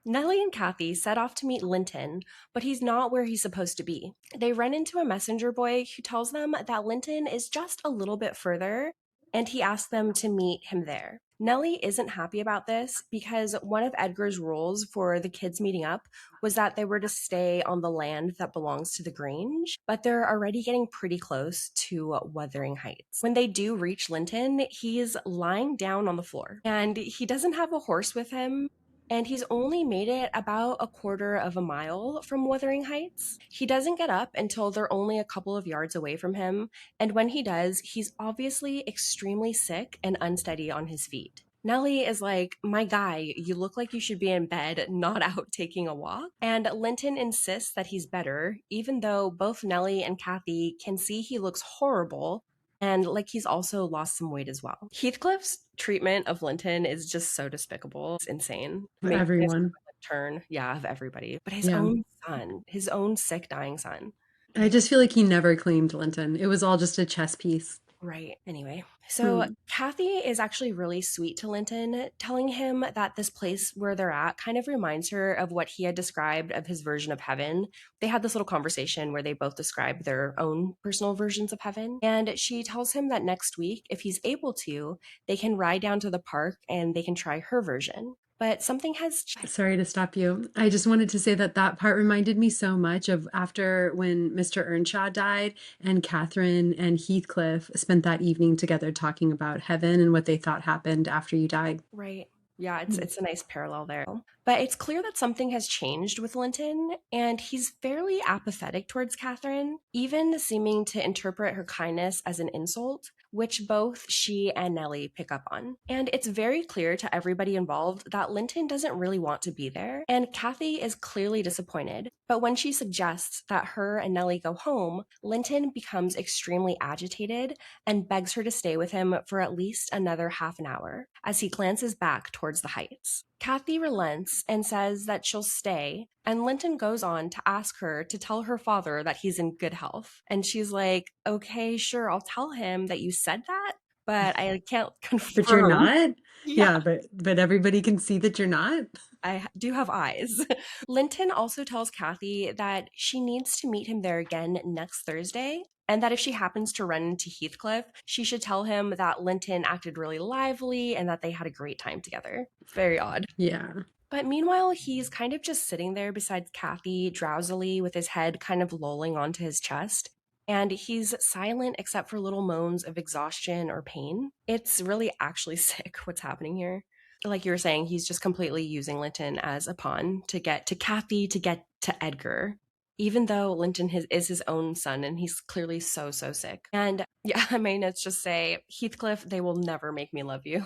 Nellie and Kathy set off to meet Linton, but he's not where he's supposed to be. They run into a messenger boy who tells them that Linton is just a little bit further, and he asks them to meet him there. Nellie isn't happy about this because one of Edgar's rules for the kids meeting up was that they were to stay on the land that belongs to the Grange, but they're already getting pretty close to Wuthering Heights. When they do reach Linton, he's lying down on the floor, and he doesn't have a horse with him, and he's only made it about a quarter of a mile from Wuthering Heights. He doesn't get up until they're only a couple of yards away from him, and when he does, he's obviously extremely sick and unsteady on his feet. Nellie is like, my guy, you look like you should be in bed, not out taking a walk. And Linton insists that he's better, even though both Nellie and Kathy can see he looks horrible and like he's also lost some weight as well. Heathcliff's treatment of Linton is just so despicable. It's insane.
Everyone.
Turn, yeah, of everybody. But his
Yeah.
own son, his own sick, dying son.
I just feel like he never claimed Linton. It was all just a chess piece.
Right. Anyway, so Kathy is actually really sweet to Linton, telling him that this place where they're at kind of reminds her of what he had described of his version of heaven. They had this little conversation where they both described their own personal versions of heaven. And she tells him that next week, if he's able to, they can ride down to the park and they can try her version. But something has...
Sorry to stop you. I just wanted to say that that part reminded me so much of after when Mr. Earnshaw died and Catherine and Heathcliff spent that evening together talking about heaven and what they thought happened after you died.
Right. Yeah, it's a nice parallel there. But it's clear that something has changed with Linton, and he's fairly apathetic towards Catherine, even seeming to interpret her kindness as an insult, which both she and Nellie pick up on. And it's very clear to everybody involved that Linton doesn't really want to be there, and Kathy is clearly disappointed. But when she suggests that her and Nellie go home, Linton becomes extremely agitated and begs her to stay with him for at least another half an hour, as he glances back towards the heights. Kathy relents and says that she'll stay, and Linton goes on to ask her to tell her father that he's in good health. And she's like, okay, sure, I'll tell him that you said that, but I can't confirm.
But you're not? Yeah, but everybody can see that you're not?
I do have eyes. Linton also tells Kathy that she needs to meet him there again next Thursday, and that if she happens to run into Heathcliff, she should tell him that Linton acted really lively and that they had a great time together. Very odd.
Yeah.
But meanwhile, he's kind of just sitting there beside Kathy, drowsily, with his head kind of lolling onto his chest. And he's silent except for little moans of exhaustion or pain. It's really actually sick what's happening here. Like you were saying, he's just completely using Linton as a pawn to get to Kathy, to get to Edgar, even though Linton is his own son and he's clearly so sick. And yeah, I mean, let's just say, Heathcliff, they will never make me love you.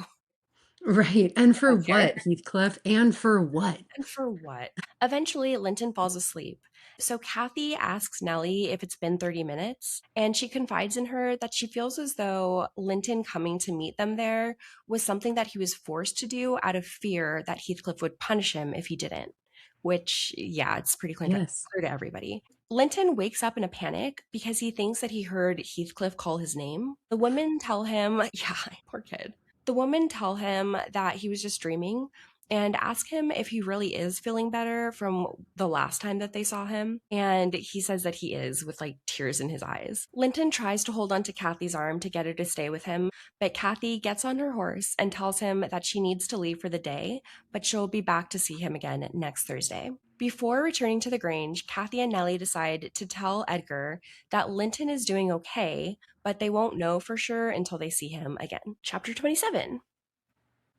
Right. And
I
for
don't care.
what, Heathcliff? And for what?
And for what? Eventually, Linton falls asleep. So Kathy asks Nellie if it's been 30 minutes, and she confides in her that she feels as though Linton coming to meet them there was something that he was forced to do out of fear that Heathcliff would punish him if he didn't. Which, yeah, it's pretty
Yes.
clear to everybody. Linton wakes up in a panic because he thinks that he heard Heathcliff call his name. The women tell him, yeah, poor kid. The women tell him that he was just dreaming and ask him if he really is feeling better from the last time that they saw him. And he says that he is, with like tears in his eyes. Linton tries to hold onto Kathy's arm to get her to stay with him, but Kathy gets on her horse and tells him that she needs to leave for the day, but she'll be back to see him again next Thursday. Before returning to the Grange, Kathy and Nellie decide to tell Edgar that Linton is doing okay, but they won't know for sure until they see him again. Chapter 27.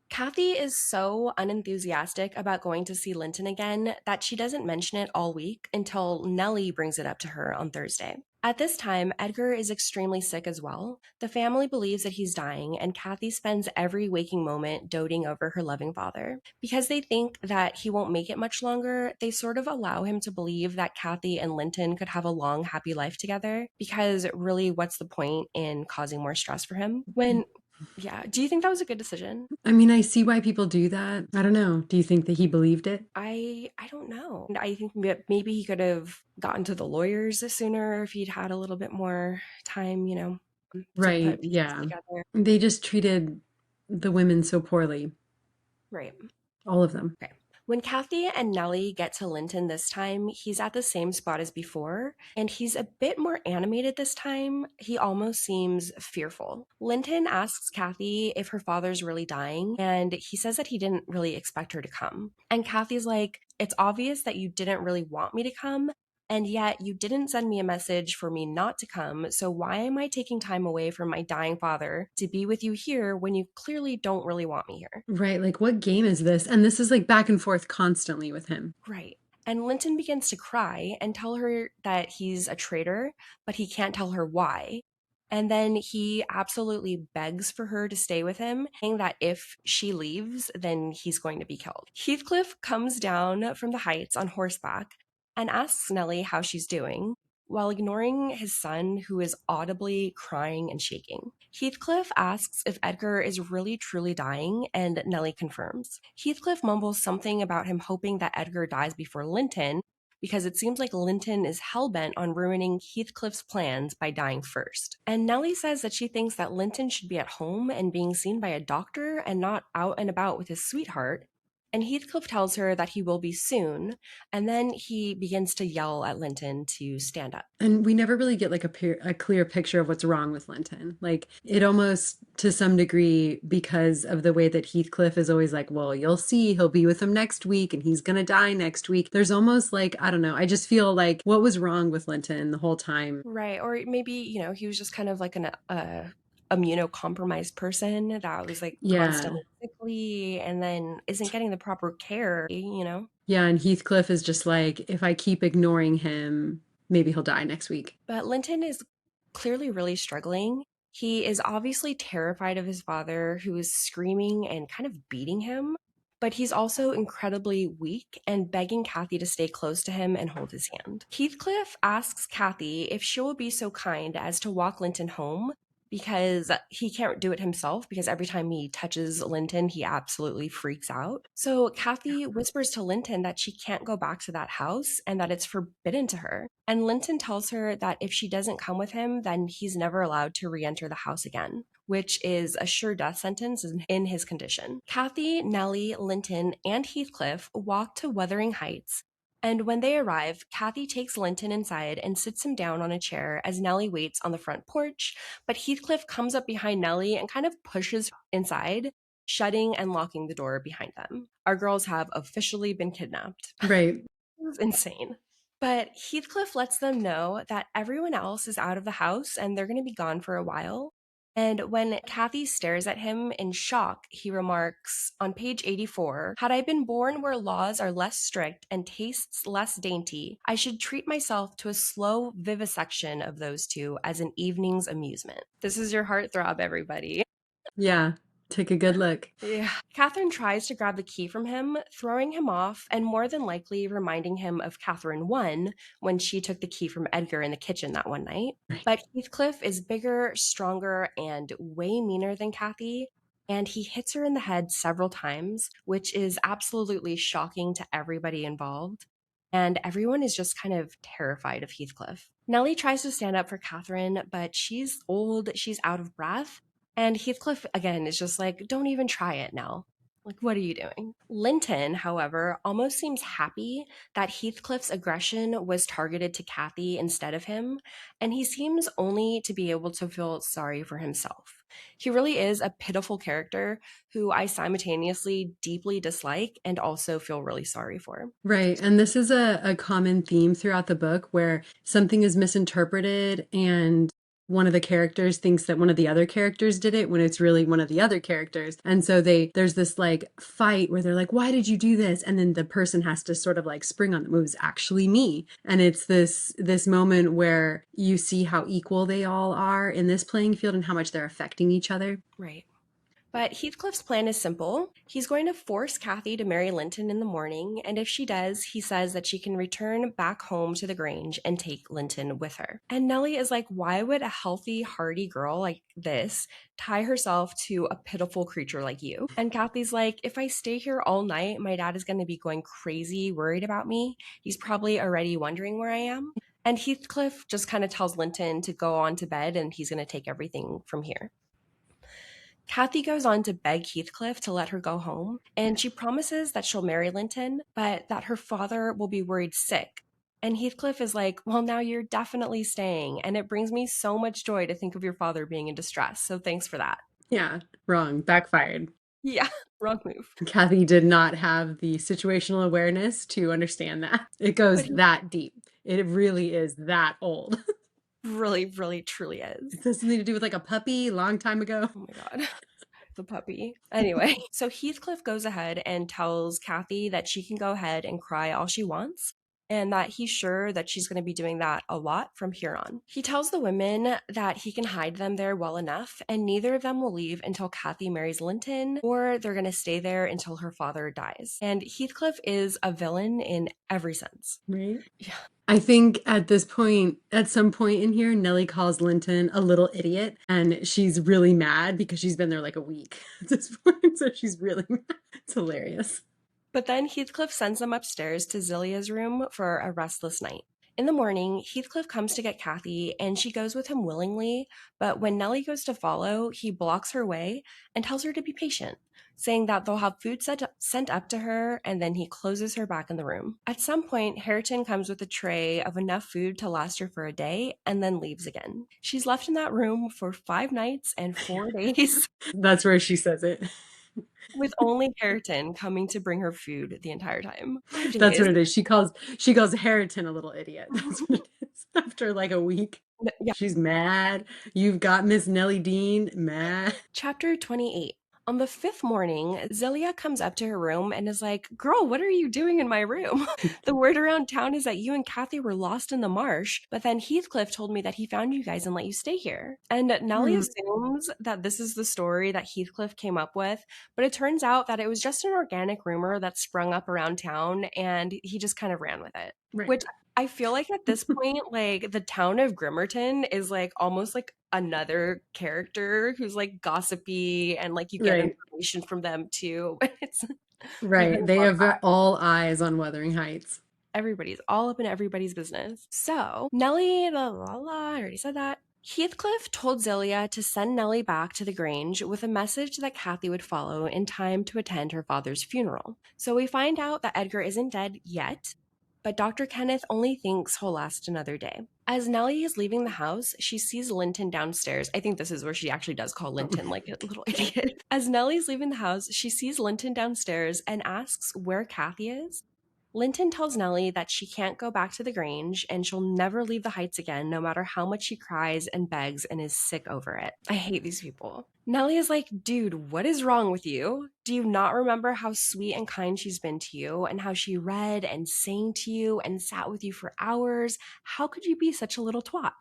Kathy is so unenthusiastic about going to see Linton again that she doesn't mention it all week until Nellie brings it up to her on Thursday. At this time, Edgar is extremely sick as well. The family believes that he's dying, and Kathy spends every waking moment doting over her loving father. Because they think that he won't make it much longer, they sort of allow him to believe that Kathy and Linton could have a long, happy life together. Because really, what's the point in causing more stress for him? Yeah, do you think that was a good decision?
I mean, I see why people do that. I don't know. Do you think that he believed it?
I don't know. I think maybe he could have gotten to the lawyers sooner if he'd had a little bit more time, to
Right.
put pieces
Yeah.
together.
They just treated the women so poorly,
Right.
all of them.
Okay. When Kathy and Nellie get to Linton this time, he's at the same spot as before, and he's a bit more animated this time. He almost seems fearful. Linton asks Kathy if her father's really dying, and he says that he didn't really expect her to come. And Kathy's like, "It's obvious that you didn't really want me to come, and yet you didn't send me a message for me not to come, so why am I taking time away from my dying father to be with you here when you clearly don't really want me here?"
Right. Like, what game is this? And this is like back and forth constantly with him.
Right. And Linton begins to cry and tell her that he's a traitor, but he can't tell her why. And then he absolutely begs for her to stay with him, saying that if she leaves, then he's going to be killed. Heathcliff comes down from the heights on horseback and asks Nellie how she's doing, while ignoring his son, who is audibly crying and shaking. Heathcliff asks if Edgar is really truly dying, and Nellie confirms. Heathcliff mumbles something about him hoping that Edgar dies before Linton, because it seems like Linton is hellbent on ruining Heathcliff's plans by dying first. And Nellie says that she thinks that Linton should be at home and being seen by a doctor and not out and about with his sweetheart. And Heathcliff tells her that he will be soon, and then he begins to yell at Linton to stand up.
And we never really get like a clear picture of what's wrong with Linton. Like, it almost, to some degree, because of the way that Heathcliff is always like, well, you'll see, he'll be with him next week and he's going to die next week. There's almost like, I don't know, I just feel like what was wrong with Linton the whole time?
Right. Or maybe, he was just kind of like an immunocompromised person that was like
Yeah.
constantly sickly and then isn't getting the proper care.
Yeah. And Heathcliff is just like, if I keep ignoring him, maybe he'll die next week.
But Linton is clearly really struggling. He is obviously terrified of his father, who is screaming and kind of beating him, but he's also incredibly weak and begging Kathy to stay close to him and hold his hand. Heathcliff asks Kathy if she will be so kind as to walk Linton home, because he can't do it himself, because every time he touches Linton, he absolutely freaks out. So Kathy whispers to Linton that she can't go back to that house and that it's forbidden to her. And Linton tells her that if she doesn't come with him, then he's never allowed to re-enter the house again, which is a sure death sentence in his condition. Kathy, Nellie, Linton, and Heathcliff walk to Wuthering Heights, and when they arrive, Kathy takes Linton inside and sits him down on a chair as Nellie waits on the front porch, but Heathcliff comes up behind Nellie and kind of pushes inside, shutting and locking the door behind them. Our girls have officially been kidnapped.
Right.
This is insane. But Heathcliff lets them know that everyone else is out of the house and they're going to be gone for a while. And when Kathy stares at him in shock, he remarks on page 84, "Had I been born where laws are less strict and tastes less dainty, I should treat myself to a slow vivisection of those two as an evening's amusement." This is your heartthrob, everybody.
Yeah. Take a good look.
Yeah. Catherine tries to grab the key from him, throwing him off and more than likely reminding him of Catherine 1 when she took the key from Edgar in the kitchen that one night.
Right.
But Heathcliff is bigger, stronger, and way meaner than Kathy, and he hits her in the head several times, which is absolutely shocking to everybody involved. And everyone is just kind of terrified of Heathcliff. Nellie tries to stand up for Catherine, but she's old, she's out of breath, and Heathcliff, again, is just like, don't even try it now. Like, what are you doing? Linton, however, almost seems happy that Heathcliff's aggression was targeted to Kathy instead of him, and he seems only to be able to feel sorry for himself. He really is a pitiful character who I simultaneously deeply dislike and also feel really sorry for.
Right. And this is a common theme throughout the book where something is misinterpreted and one of the characters thinks that one of the other characters did it when it's really one of the other characters. And so there's this like fight where they're like, why did you do this? And then the person has to sort of like spring on them. It was actually me. And it's this moment where you see how equal they all are in this playing field and how much they're affecting each other.
Right. But Heathcliff's plan is simple. He's going to force Kathy to marry Linton in the morning, and if she does, he says that she can return back home to the Grange and take Linton with her. And Nellie is like, why would a healthy, hardy girl like this tie herself to a pitiful creature like you? And Kathy's like, if I stay here all night, my dad is going to be going crazy, worried about me. He's probably already wondering where I am. And Heathcliff just kind of tells Linton to go on to bed and he's going to take everything from here. Kathy goes on to beg Heathcliff to let her go home, and she promises that she'll marry Linton, but that her father will be worried sick. And Heathcliff is like, well, now you're definitely staying, and it brings me so much joy to think of your father being in distress, so thanks for that.
Yeah, wrong. Backfired.
Yeah, wrong move.
Kathy did not have the situational awareness to understand that. It goes
But he
that deep. It really is that old.
really, really, truly is.
It has something to do with like a puppy long time ago.
Oh my God. The puppy. Anyway, so Heathcliff goes ahead and tells Kathy that she can go ahead and cry all she wants and that he's sure that she's going to be doing that a lot from here on. He tells the women that he can hide them there well enough and neither of them will leave until Kathy marries Linton or they're going to stay there until her father dies. And Heathcliff is a villain in every sense.
Right?
Yeah.
I think at some point in here, Nellie calls Linton a little idiot, and she's really mad because she's been there like a week at this point, so she's really mad. It's hilarious.
But then Heathcliff sends them upstairs to Zilia's room for a restless night. In the morning, Heathcliff comes to get Kathy, and she goes with him willingly, but when Nellie goes to follow, he blocks her way and tells her to be patient, saying that they'll have food sent up to her, and then he closes her back in the room. At some point, Hareton comes with a tray of enough food to last her for a day, and then leaves again. She's left in that room for 5 nights and 4 days.
That's where she says it.
With only Hareton coming to bring her food the entire time.
That's what it is. She calls Hareton a little idiot. That's what it is. After like a week.
Yeah.
She's mad. You've got Miss Nellie Dean mad.
Chapter 28. On the 5th morning, Zelia comes up to her room and is like, girl, what are you doing in my room? The word around town is that you and Kathy were lost in the marsh, but then Heathcliff told me that he found you guys and let you stay here. And Nellie assumes that this is the story that Heathcliff came up with, but it turns out that it was just an organic rumor that sprung up around town and he just kind of ran with it.
Right.
Which I feel like at this point, like the town of Grimmerton is like almost like another character who's like gossipy and like you get information from them too. It's
right. They have all eyes on Wuthering Heights.
Everybody's all up in everybody's business. So Nellie, I already said that. Heathcliff told Zelia to send Nellie back to the Grange with a message that Kathy would follow in time to attend her father's funeral. So we find out that Edgar isn't dead yet, but Dr. Kenneth only thinks he'll last another day. As Nellie is leaving the house, she sees Linton downstairs. I think this is where she actually does call Linton like a little idiot. As Nellie's leaving the house, she sees Linton downstairs and asks where Kathy is. Linton tells Nellie that she can't go back to the Grange and she'll never leave the Heights again, no matter how much she cries and begs and is sick over it. I hate these people. Nellie is like, dude, what is wrong with you? Do you not remember how sweet and kind she's been to you and how she read and sang to you and sat with you for hours? How could you be such a little twat?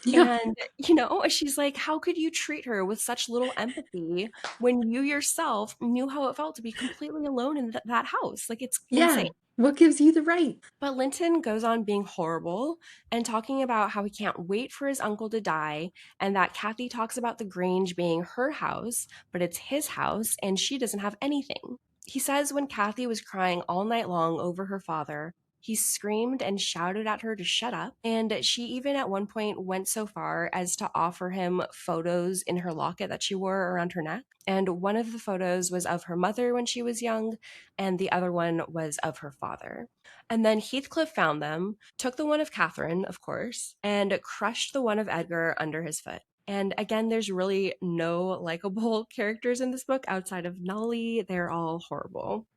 Yeah.
And, she's like, how could you treat her with such little empathy when you yourself knew how it felt to be completely alone in that house? Like, it's insane.
Yeah. What gives you the right?
But Linton goes on being horrible and talking about how he can't wait for his uncle to die, and that Kathy talks about the Grange being her house, but it's his house, and she doesn't have anything. He says when Kathy was crying all night long over her father, he screamed and shouted at her to shut up, and she even at one point went so far as to offer him photos in her locket that she wore around her neck. And one of the photos was of her mother when she was young, and the other one was of her father. And then Heathcliff found them, took the one of Catherine, of course, and crushed the one of Edgar under his foot. And again, there's really no likable characters in this book outside of Nolly. They're all horrible.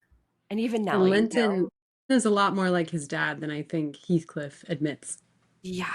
And even
And
Nellie,
Linton is a lot more like his dad than I think Heathcliff admits.
Yeah,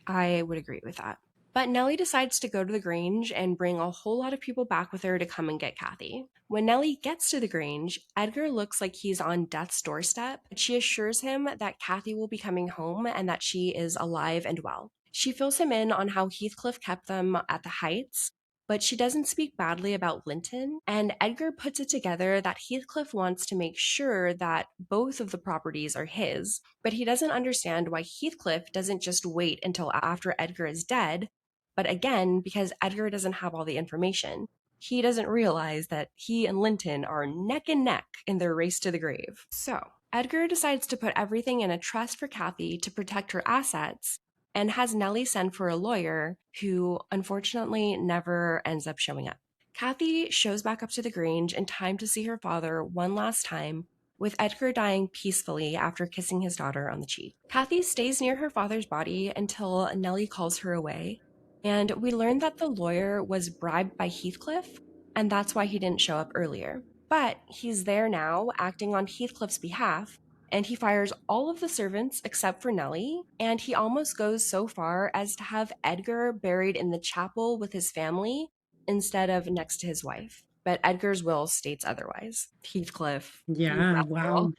I would agree with that. But Nellie decides to go to the Grange and bring a whole lot of people back with her to come and get Kathy. When Nellie gets to the Grange, Edgar looks like he's on death's doorstep, but she assures him that Kathy will be coming home and that she is alive and well. She fills him in on how Heathcliff kept them at the Heights, but she doesn't speak badly about Linton, and Edgar puts it together that Heathcliff wants to make sure that both of the properties are his, but he doesn't understand why Heathcliff doesn't just wait until after Edgar is dead, but again, because Edgar doesn't have all the information. He doesn't realize that he and Linton are neck and neck in their race to the grave. So, Edgar decides to put everything in a trust for Kathy to protect her assets and has Nellie send for a lawyer who unfortunately never ends up showing up. Kathy shows back up to the Grange in time to see her father one last time, with Edgar dying peacefully after kissing his daughter on the cheek. Kathy stays near her father's body until Nellie calls her away, and we learn that the lawyer was bribed by Heathcliff, and that's why he didn't show up earlier. But he's there now, acting on Heathcliff's behalf, and he fires all of the servants except for Nellie, and he almost goes so far as to have Edgar buried in the chapel with his family instead of next to his wife. But Edgar's will states otherwise. Heathcliff, you
Yeah,
rascal.
wow.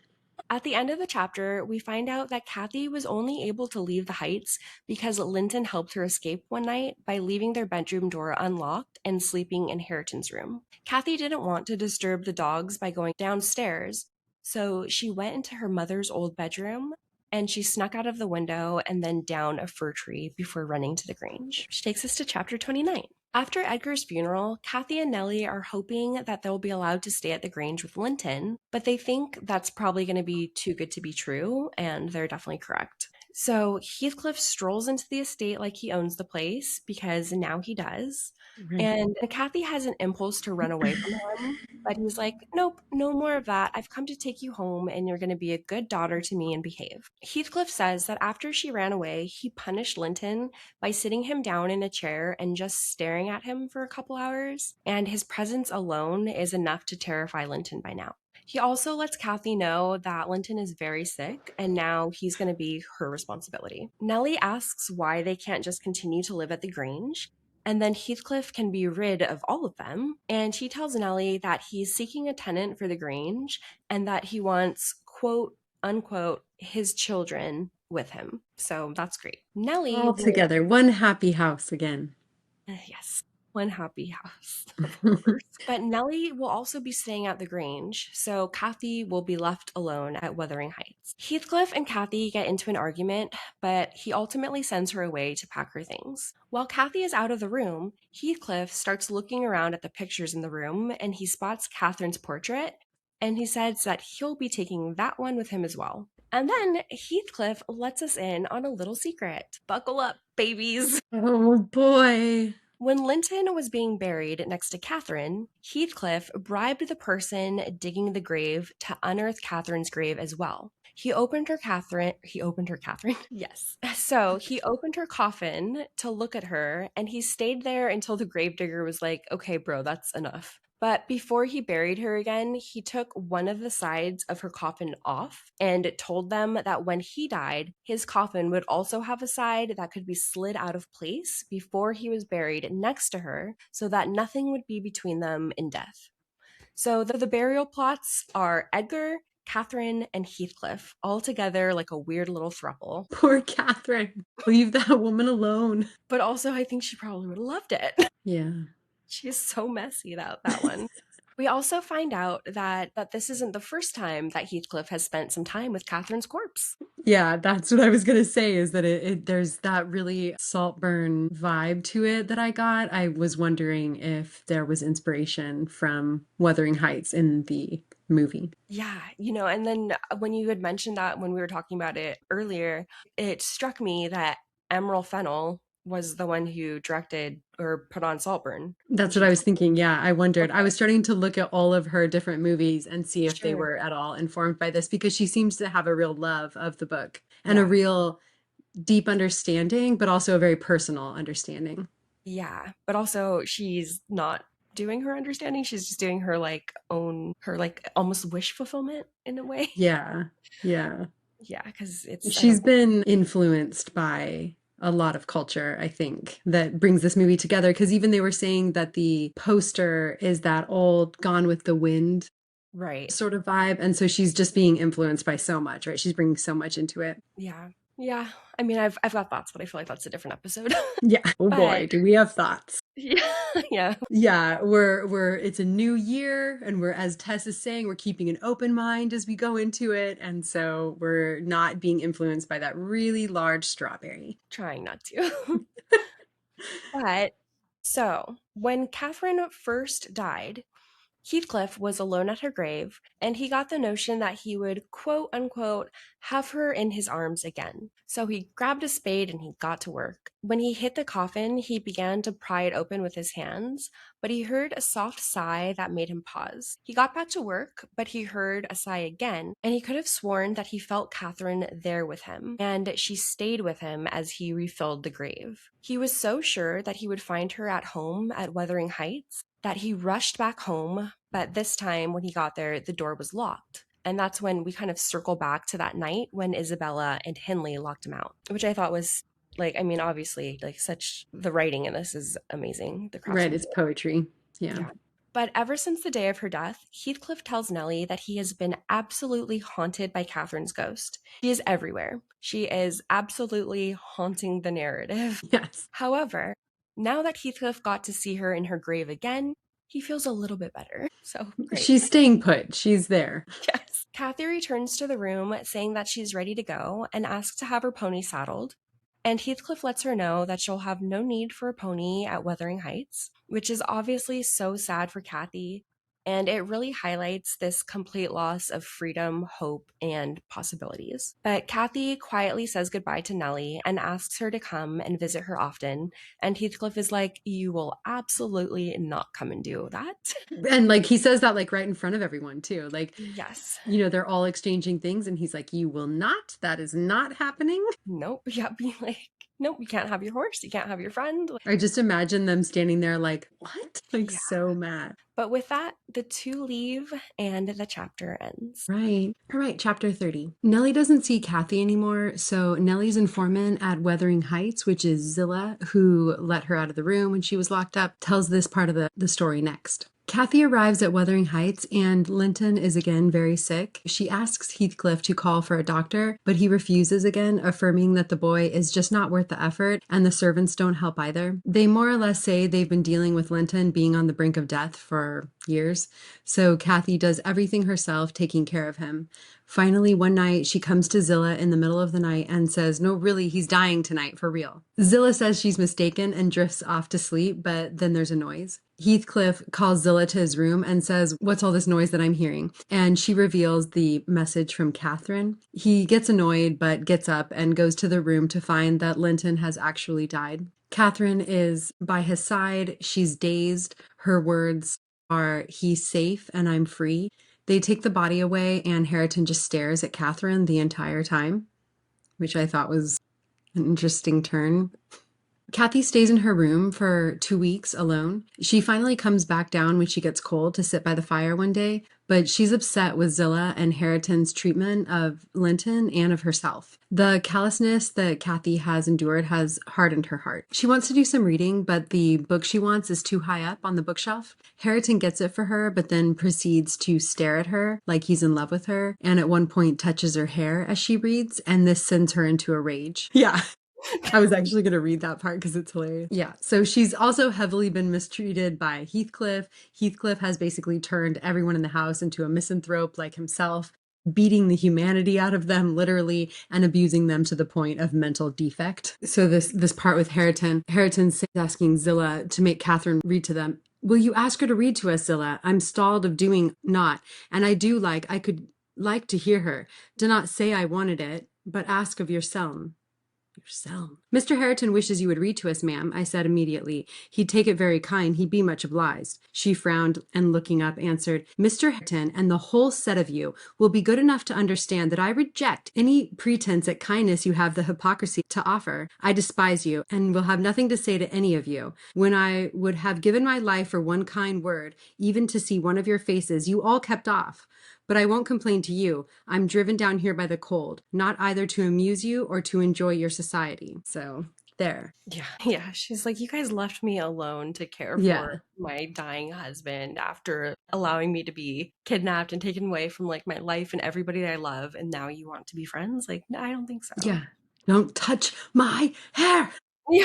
At the end of the chapter, we find out that Kathy was only able to leave the Heights because Linton helped her escape one night by leaving their bedroom door unlocked and sleeping in Hareton's room. Kathy didn't want to disturb the dogs by going downstairs, so she went into her mother's old bedroom and she snuck out of the window and then down a fir tree before running to the Grange. Which takes us to chapter 29. After Edgar's funeral, Kathy and Nellie are hoping that they'll be allowed to stay at the Grange with Linton, but they think that's probably going to be too good to be true, and they're definitely correct. So Heathcliff strolls into the estate like he owns the place, because now he does.
Right.
And Kathy has an impulse to run away from him, but he's like, nope, no more of that. I've come to take you home, and you're going to be a good daughter to me and behave. Heathcliff says that after she ran away, he punished Linton by sitting him down in a chair and just staring at him for a couple hours, and his presence alone is enough to terrify Linton by now. He also lets Kathy know that Linton is very sick and now he's going to be her responsibility. Nellie asks why they can't just continue to live at the Grange, and then Heathcliff can be rid of all of them. And he tells Nellie that he's seeking a tenant for the Grange and that he wants, quote unquote, his children with him. So that's great. Nellie
All
will,
together, one happy house again.
yes, one happy house, of course. But Nellie will also be staying at the Grange, so Kathy will be left alone at Wuthering Heights. Heathcliff and Kathy get into an argument, but he ultimately sends her away to pack her things. While Kathy is out of the room, Heathcliff starts looking around at the pictures in the room and he spots Catherine's portrait, and he says that he'll be taking that one with him as well. And then Heathcliff lets us in on a little secret. Buckle up, babies.
Oh boy.
When Linton was being buried next to Catherine, Heathcliff bribed the person digging the grave to unearth Catherine's grave as well. He opened her Catherine. Yes. So he opened her coffin to look at her, and he stayed there until the gravedigger was like, okay, bro, that's enough. But before he buried her again, he took one of the sides of her coffin off and told them that when he died, his coffin would also have a side that could be slid out of place before he was buried next to her so that nothing would be between them in death. So the burial plots are Edgar, Catherine and Heathcliff all together like a weird little throuple.
Poor Catherine. Leave that woman alone.
But also, I think she probably would have loved it.
Yeah.
She is so messy, that one. We also find out that this isn't the first time that Heathcliff has spent some time with Catherine's corpse.
Yeah, that's what I was gonna say, is that there's that really Saltburn vibe to it that I got. I was wondering if there was inspiration from Wuthering Heights in the movie.
Yeah, you know, and then when you had mentioned that when we were talking about it earlier, it struck me that Emerald Fennell was the one who directed or put on Saltburn.
That's
And
what I
she,
was thinking. Yeah, I wondered. I
okay,
was starting to look at all of her different movies and see if they
sure.
were at all informed by this, because she seems to have a real love of the book and a
Yeah,
real deep understanding, but also a very personal understanding.
yeah. But also, she's not doing her understanding. She's just doing her like own, her like almost wish fulfillment in a way.
Yeah. Yeah.
Yeah, because it's, I
She's
don't,
been influenced by a lot of culture, I think, that brings this movie together. Because even they were saying that the poster is that old Gone with the Wind
right.
sort of vibe. And so she's just being influenced by so much, right? She's bringing so much into it.
Yeah. Yeah. I mean, I've got thoughts, but I feel like that's a different episode.
Yeah. Oh
But
boy, do we have thoughts.
yeah, yeah,
Yeah, it's a new year, and we're, as Tess is saying, we're keeping an open mind as we go into it. And so we're not being influenced by that really large strawberry.
trying not to. But so when Catherine first died, Heathcliff was alone at her grave, and he got the notion that he would, quote unquote, have her in his arms again. So he grabbed a spade and he got to work. When he hit the coffin, he began to pry it open with his hands, but he heard a soft sigh that made him pause. He got back to work, but he heard a sigh again, and he could have sworn that he felt Catherine there with him, and she stayed with him as he refilled the grave. He was so sure that he would find her at home at Wuthering Heights that he rushed back home, but this time when he got there, the door was locked. And that's when we kind of circle back to that night when Isabella and Hindley locked him out, which I thought was like, I mean, obviously, like such the writing in this is amazing. The
Right,
craftsmanship.
it's poetry. Yeah.
Yeah. But ever since the day of her death, Heathcliff tells Nellie that he has been absolutely haunted by Catherine's ghost. She is everywhere. She is absolutely haunting the narrative.
Yes.
However, now that Heathcliff got to see her in her grave again, he feels a little bit better. So great.
She's staying put. She's there.
Yes. Kathy returns to the room saying that she's ready to go and asks to have her pony saddled. And Heathcliff lets her know that she'll have no need for a pony at Wuthering Heights, which is obviously so sad for Kathy. And it really highlights this complete loss of freedom, hope, and possibilities. But Kathy quietly says goodbye to Nellie and asks her to come and visit her often. And Heathcliff is like, "You will absolutely not come and do that."
And like he says that like right in front of everyone too. Like,
Yes.
they're all exchanging things and he's like, "You will not. That is not happening."
Nope. Yeah, being like, nope, you can't have your horse, you can't have your friend.
I just imagine them standing there like, "What?" Like
Yeah.
so mad.
But with that, the two leave and the chapter ends.
Right. All right, chapter 30. Nellie doesn't see Kathy anymore, so Nellie's informant at Wuthering Heights, which is Zilla, who let her out of the room when she was locked up, tells this part of the story next. Kathy arrives at Wuthering Heights and Linton is again very sick. She asks Heathcliff to call for a doctor, but he refuses again, affirming that the boy is just not worth the effort and the servants don't help either. They more or less say they've been dealing with Linton being on the brink of death for years, so Kathy does everything herself, taking care of him. Finally, one night, she comes to Zilla in the middle of the night and says, "No, really, he's dying tonight, for real." Zilla says she's mistaken and drifts off to sleep, but then there's a noise. Heathcliff calls Zilla to his room and says, "What's all this noise that I'm hearing?" And she reveals the message from Catherine. He gets annoyed, but gets up and goes to the room to find that Linton has actually died. Catherine is by his side. She's dazed. Her words are, "He's safe and I'm free." They take the body away and Hareton just stares at Catherine the entire time, which I thought was an interesting turn. Kathy stays in her room for 2 weeks alone. She finally comes back down when she gets cold to sit by the fire one day, but she's upset with Zillah and Hareton's treatment of Linton and of herself. The callousness that Kathy has endured has hardened her heart. She wants to do some reading, but the book she wants is too high up on the bookshelf. Hareton gets it for her, but then proceeds to stare at her like he's in love with her, and at one point touches her hair as she reads, and this sends her into a rage. Yeah. I was actually going to read that part because it's hilarious. Yeah. So she's also heavily been mistreated by Heathcliff. Heathcliff has basically turned everyone in the house into a misanthrope like himself, beating the humanity out of them literally and abusing them to the point of mental defect. So this part with Hareton's asking Zillah to make Catherine read to them. Will you ask her to read to us, Zillah? I'm stalled of doing not, and I could like to hear her. Do not say I wanted it, but ask of yourself. Mr. Hareton wishes you would read to us, ma'am, I said immediately. He'd take it very kind, he'd be much obliged. She frowned and looking up answered, Mr. Hareton and the whole set of you will be good enough to understand that I reject any pretense at kindness you have the hypocrisy to offer. I despise you and will have nothing to say to any of you. When I would have given my life for one kind word, even to see one of your faces, you all kept off. But I won't complain to you. I'm driven down here by the cold, not either to amuse you or to enjoy your society. So there.
Yeah. She's like, you guys left me alone to care for my dying husband after allowing me to be kidnapped and taken away from like my life and everybody that I love. And now you want to be friends? Like, no, I don't think so.
Yeah. Don't touch my hair.
Yeah.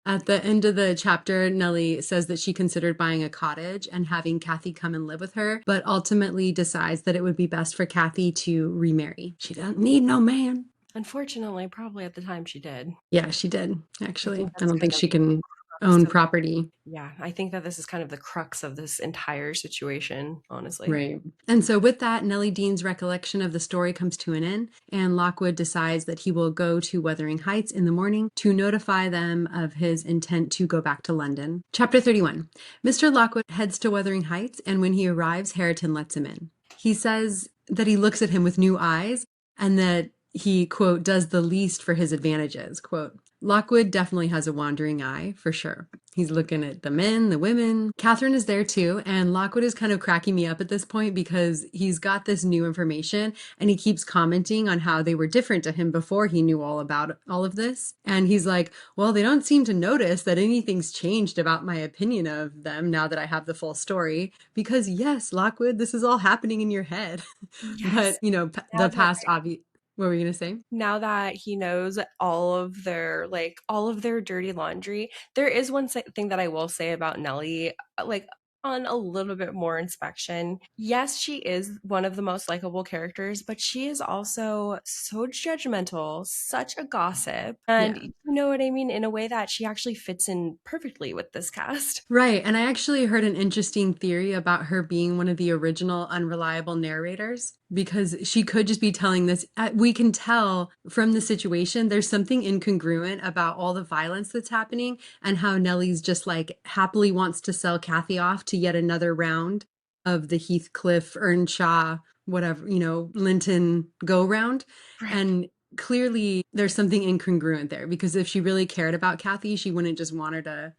At the end of the chapter, Nellie says that she considered buying a cottage and having Kathy come and live with her, but ultimately decides that it would be best for Kathy to remarry. She doesn't need no man.
Unfortunately, probably at the time she did.
Yeah, she did, actually. I
that's
don't think
kind
she
of
can own property.
Yeah, I think that this is kind of the crux of this entire situation, honestly.
Right. And so with that, Nellie Dean's recollection of the story comes to an end, and Lockwood decides that he will go to Wuthering Heights in the morning to notify them of his intent to go back to London. Chapter 31. Mr. Lockwood heads to Wuthering Heights, and when he arrives, Hareton lets him in. He says that he looks at him with new eyes and that he, quote, does the least for his advantages, quote. Lockwood definitely has a wandering eye, for sure. He's looking at the men, the women. Catherine is there too, and Lockwood is kind of cracking me up at this point because he's got this new information and he keeps commenting on how they were different to him before he knew all about all of this. And he's like, well, they don't seem to notice that anything's changed about my opinion of them now that I have the full story. Because yes, Lockwood, this is all happening in your head. Yes. But, you know, the past obvious. What were you going to say?
Now that he knows all of their dirty laundry, there is one thing that I will say about Nellie, like on a little bit more inspection. Yes, she is one of the most likable characters, but she is also so judgmental, such a gossip. And you know what I mean? In a way that she actually fits in perfectly with this cast.
Right. And I actually heard an interesting theory about her being one of the original unreliable narrators, because she could just be telling this. We can tell from the situation, there's something incongruent about all the violence that's happening and how Nellie's just like happily wants to sell Kathy off to yet another round of the Heathcliff, Earnshaw, whatever, you know, Linton go round. Right. And clearly there's something incongruent there, because if she really cared about Kathy, she wouldn't just want her to,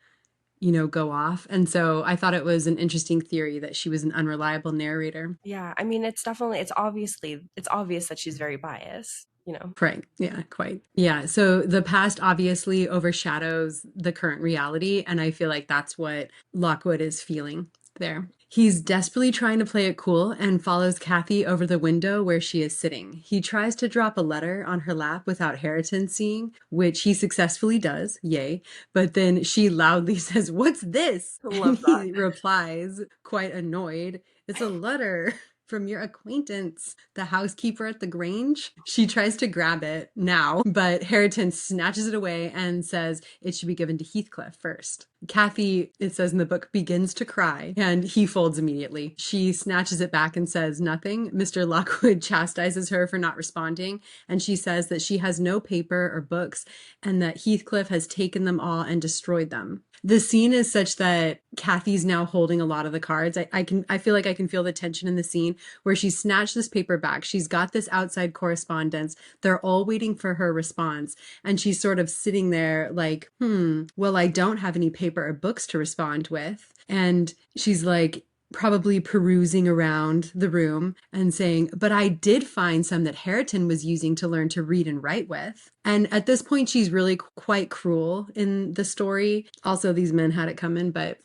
you know, go off. And so I thought it was an interesting theory that she was an unreliable narrator.
Yeah, I mean, it's obvious that she's very biased, you know.
Right. Yeah, quite. Yeah. So the past obviously overshadows the current reality. And I feel like that's what Lockwood is feeling there. He's desperately trying to play it cool and follows Kathy over the window where she is sitting. He tries to drop a letter on her lap without Hareton seeing, which he successfully does. Yay. But then she loudly says, "What's this?"
Love that.
He replies, quite annoyed, "It's a letter from your acquaintance, the housekeeper at the Grange." She tries to grab it now, but Hareton snatches it away and says it should be given to Heathcliff first. Kathy, it says in the book, begins to cry, and he folds immediately. She snatches it back and says nothing. Mr. Lockwood chastises her for not responding, and she says that she has no paper or books and that Heathcliff has taken them all and destroyed them. The scene is such that Kathy's now holding a lot of the cards. I feel like I can feel the tension in the scene where she snatched this paper back. She's got this outside correspondence. They're all waiting for her response. And she's sort of sitting there like, well, I don't have any paper or books to respond with. And she's like, probably perusing around the room and saying, but I did find some that Hareton was using to learn to read and write with. And at this point, she's really quite cruel in the story. Also, these men had it coming, but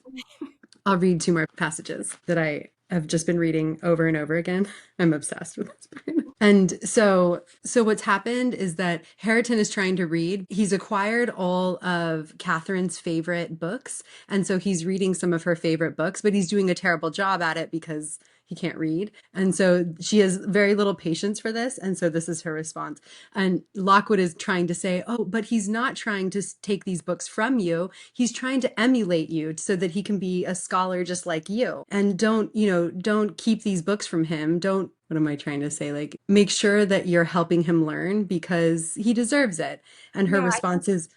I'll read 2 more passages that I have just been reading over and over again. I'm obsessed with this part. And so what's happened is that Hareton is trying to read. He's acquired all of Catherine's favorite books. And so he's reading some of her favorite books, but he's doing a terrible job at it because he can't read. And so she has very little patience for this. And so this is her response. And Lockwood is trying to say, oh, but he's not trying to take these books from you. He's trying to emulate you so that he can be a scholar just like you. And don't keep these books from him. Don't, what am I trying to say? Like, make sure that you're helping him learn because he deserves it. And her
Yeah,
response is,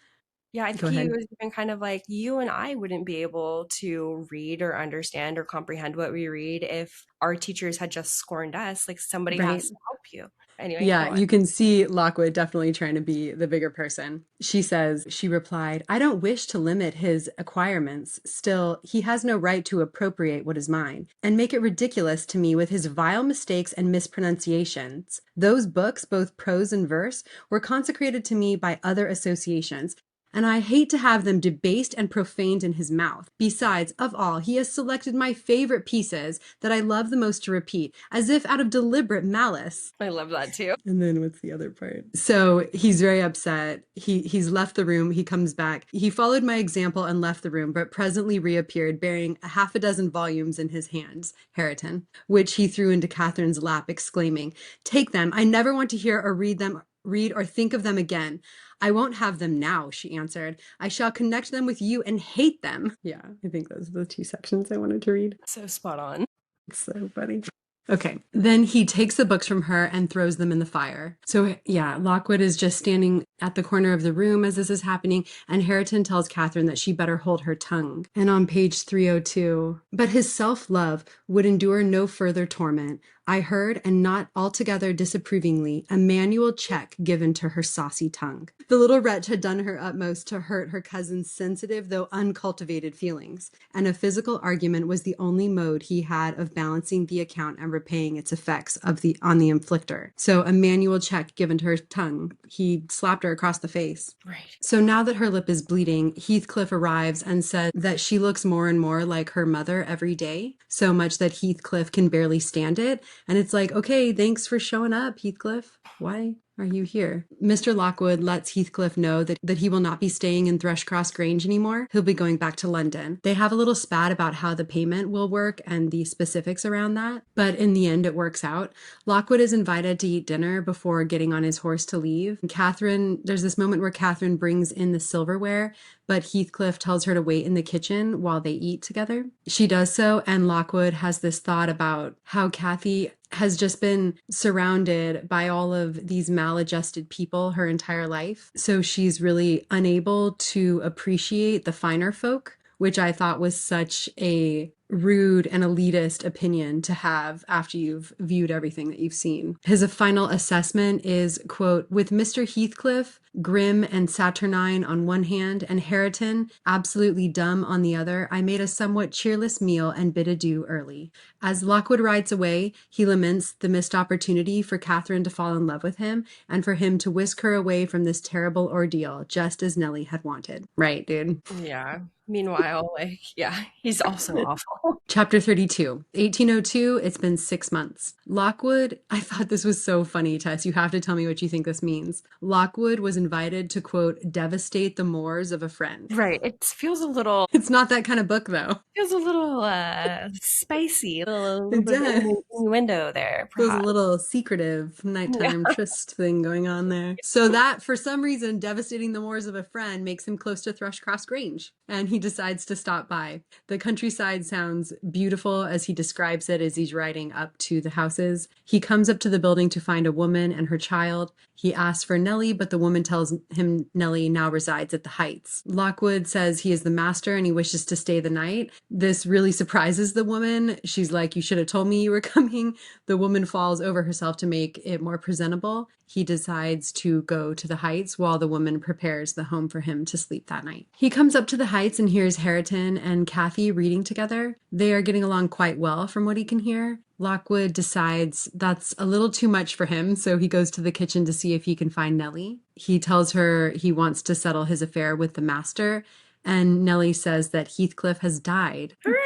yeah, I
go
think he
ahead.
was even kind of like, you and I wouldn't be able to read or understand or comprehend what we read if our teachers had just scorned us. Like, somebody
Right.
has to help you. Anyway,
Yeah,
go on.
you can see Lockwood definitely trying to be the bigger person. She replied, I don't wish to limit his acquirements. Still, he has no right to appropriate what is mine and make it ridiculous to me with his vile mistakes and mispronunciations. Those books, both prose and verse, were consecrated to me by other associations, and I hate to have them debased and profaned in his mouth. Besides, of all, he has selected my favorite pieces that I love the most to repeat, as if out of deliberate malice.
I love that too.
And then what's the other part? So he's very upset. He's left the room. He comes back. He followed my example and left the room, but presently reappeared bearing a half a dozen volumes in his hands, Hareton, which he threw into Catherine's lap, exclaiming, take them. I never want to hear or read or think of them again. I won't have them now, she answered. I shall connect them with you and hate them. Yeah, I think those are the 2 sections I wanted to read.
So spot on.
It's so funny. Okay. Then he takes the books from her and throws them in the fire. So yeah, Lockwood is just standing at the corner of the room as this is happening, and Hareton tells Catherine that she better hold her tongue. And on page 302, but his self-love would endure no further torment. I heard, and not altogether disapprovingly, a manual check given to her saucy tongue. The little wretch had done her utmost to hurt her cousin's sensitive though uncultivated feelings, and a physical argument was the only mode he had of balancing the account and repaying its effects on the inflictor. So a manual check given to her tongue. He slapped her across the face.
Right.
So now that her lip is bleeding, Heathcliff arrives and says that she looks more and more like her mother every day, so much that Heathcliff can barely stand it. And it's like, okay, thanks for showing up, Heathcliff. Why are you here? Mr. Lockwood lets Heathcliff know that he will not be staying in Thrushcross Grange anymore. He'll be going back to London. They have a little spat about how the payment will work and the specifics around that, but in the end it works out. Lockwood is invited to eat dinner before getting on his horse to leave. There's this moment where Catherine brings in the silverware, but Heathcliff tells her to wait in the kitchen while they eat together. She does so, and Lockwood has this thought about how Kathy has just been surrounded by all of these maladjusted people her entire life. So she's really unable to appreciate the finer folk, which I thought was such a rude and elitist opinion to have after you've viewed everything that you've seen. His final assessment is, quote, with Mr. Heathcliff, grim and saturnine on one hand, and Hareton, absolutely dumb on the other, I made a somewhat cheerless meal and bid adieu early. As Lockwood rides away, he laments the missed opportunity for Catherine to fall in love with him and for him to whisk her away from this terrible ordeal, just as Nellie had wanted. Right, dude.
Yeah. Meanwhile, yeah, he's also awful.
Chapter 32, 1802, it's been 6 months. Lockwood, I thought this was so funny, Tess. You have to tell me what you think this means. Lockwood was invited to, quote, devastate the moors of a friend.
Right. It feels a little
It's not that kind of book, though.
spicy. A little
It
bit
does.
innuendo there,
There's a
perhaps.
little secretive nighttime
Yeah.
tryst thing going on there. So that, for some reason, devastating the moors of a friend makes him close to Thrushcross Grange, and he decides to stop by. The countryside sounds beautiful as he describes it as he's riding up to the houses. He comes up to the building to find a woman and her child. He asks for Nellie, but the woman tells him Nellie now resides at the Heights. Lockwood says he is the master and he wishes to stay the night. This really surprises the woman. She's like, you should have told me you were coming. The woman falls over herself to make it more presentable. He decides to go to the Heights while the woman prepares the home for him to sleep that night. He comes up to the Heights and hears Hareton and Kathy reading together. They are getting along quite well from what he can hear. Lockwood decides that's a little too much for him, so he goes to the kitchen to see if he can find Nellie. He tells her he wants to settle his affair with the master, and Nellie says that Heathcliff has died.
Hooray!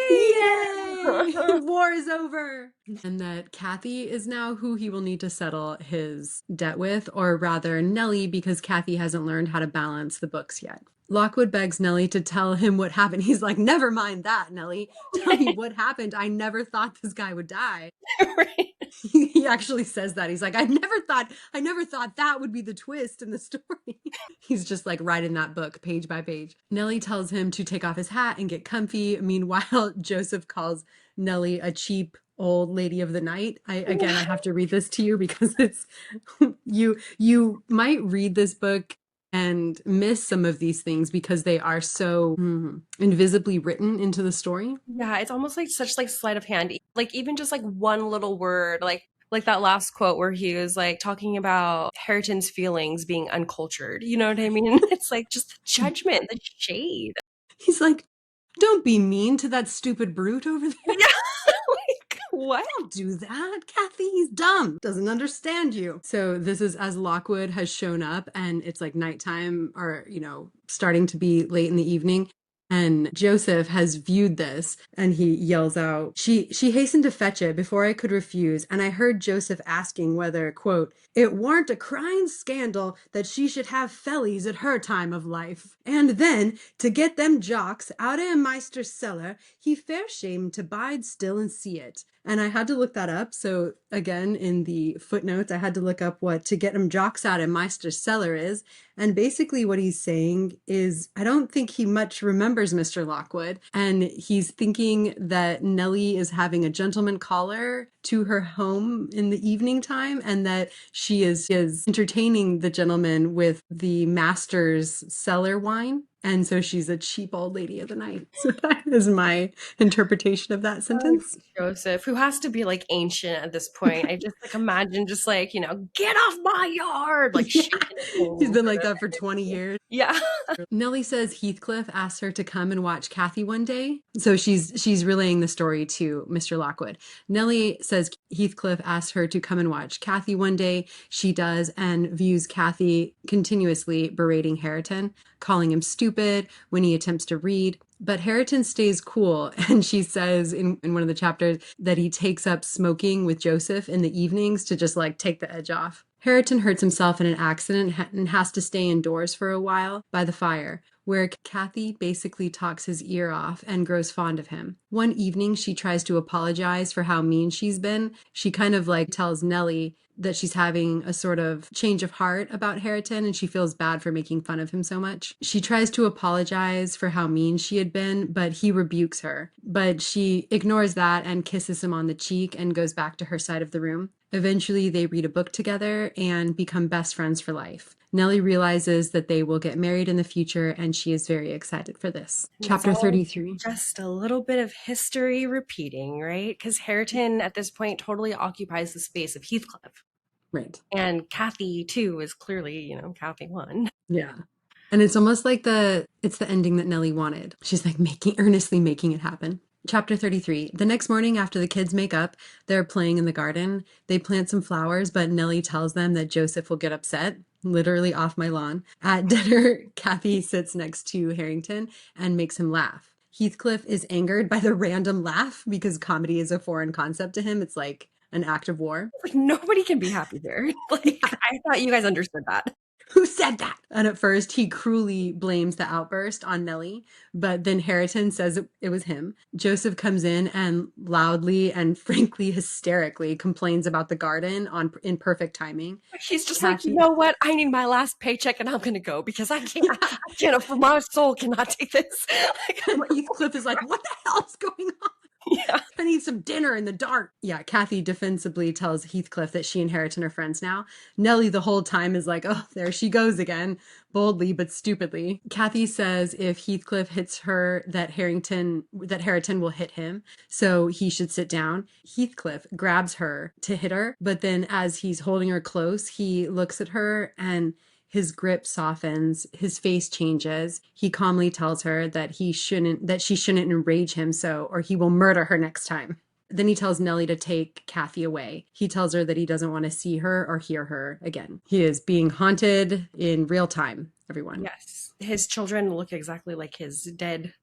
Yay! War is over! And that Kathy is now who he will need to settle his debt with, or rather Nellie, because Kathy hasn't learned how to balance the books yet. Lockwood begs Nellie to tell him what happened. He's like, never mind that, Nellie. Tell me what happened. I never thought this guy would die.
Right.
He actually says that. He's like, I never thought that would be the twist in the story. He's just like writing that book page by page. Nellie tells him to take off his hat and get comfy. Meanwhile, Joseph calls Nellie a cheap old lady of the night. I have to read this to you because it's you might read this book and miss some of these things because they are so invisibly written into the story.
Yeah, it's almost like such like sleight of hand. Like even just like one little word, like that last quote where he was like talking about Hareton's feelings being uncultured. You know what I mean? It's like just the judgment, the shade.
He's like, don't be mean to that stupid brute over there.
Yeah. Like, what?
Don't do that, Kathy. He's dumb. Doesn't understand you. So this is as Lockwood has shown up and it's like nighttime or, starting to be late in the evening. And Joseph has viewed this and he yells out, she hastened to fetch it before I could refuse. And I heard Joseph asking whether, quote, it warn't a crying scandal that she should have fellies at her time of life. And then, to get them jocks out of a meister's cellar, he fair shamed to bide still and see it. And I had to look that up. So again, in the footnotes, I had to look up what to get them jocks out of meister's cellar is. And basically what he's saying is, I don't think he much remembers Mr. Lockwood. And he's thinking that Nellie is having a gentleman caller to her home in the evening time and that she is entertaining the gentleman with the master's cellar wine. And so she's a cheap old lady of the night. So that is my interpretation of that sentence.
Joseph, who has to be like ancient at this point. I just like imagine just like, get off my yard. Like
He's been like that for 20 years.
Yeah.
Nellie says Heathcliff asked her to come and watch Kathy one day. So she's relaying the story to Mr. Lockwood. Nellie says Heathcliff asked her to come and watch Kathy one day. She does and views Kathy continuously berating Hareton, calling him stupid when he attempts to read. But Hareton stays cool, and she says in one of the chapters that he takes up smoking with Joseph in the evenings to just like take the edge off. Hareton hurts himself in an accident and has to stay indoors for a while by the fire, where Kathy basically talks his ear off and grows fond of him. One evening, she tries to apologize for how mean she's been. She kind of like tells Nellie that she's having a sort of change of heart about Hareton and she feels bad for making fun of him so much. She tries to apologize for how mean she had been, but he rebukes her. But she ignores that and kisses him on the cheek and goes back to her side of the room. Eventually, they read a book together and become best friends for life. Nellie realizes that they will get married in the future, and she is very excited for this. Chapter 33.
Just a little bit of history repeating, right? Because Hareton at this point totally occupies the space of Heathcliff.
Right.
And Kathy, too, is clearly, Kathy 1.
Yeah. And it's almost like it's the ending that Nellie wanted. She's like earnestly making it happen. Chapter 33. The next morning after the kids make up, they're playing in the garden. They plant some flowers, but Nellie tells them that Joseph will get upset. Literally off my lawn. At dinner, Kathy sits next to Harrington and makes him laugh. Heathcliff is angered by the random laugh because comedy is a foreign concept to him. It's like an act of war.
Like, nobody can be happy there. Like, I thought you guys understood that.
Who said that? And at first, he cruelly blames the outburst on Nellie, but then Hareton says it was him. Joseph comes in and loudly and frankly hysterically complains about the garden in perfect timing.
He's just like, you know what? I need my last paycheck and I'm going to go because I can't, for my soul cannot take this.
And Heathcliff is like, what the hell is going on?
Yeah.
I need some dinner in the dark. Yeah, Kathy defensively tells Heathcliff that she and Hareton are friends now. Nellie the whole time is like, oh, there she goes again, boldly but stupidly. Kathy says if Heathcliff hits her, that Hareton will hit him, so he should sit down. Heathcliff grabs her to hit her, but then as he's holding her close, he looks at her and his grip softens, his face changes. He calmly tells her that she shouldn't enrage him or he will murder her next time. Then he tells Nellie to take Kathy away. He tells her that he doesn't want to see her or hear her again. He is being haunted in real time, everyone.
Yes. His children look exactly like his dead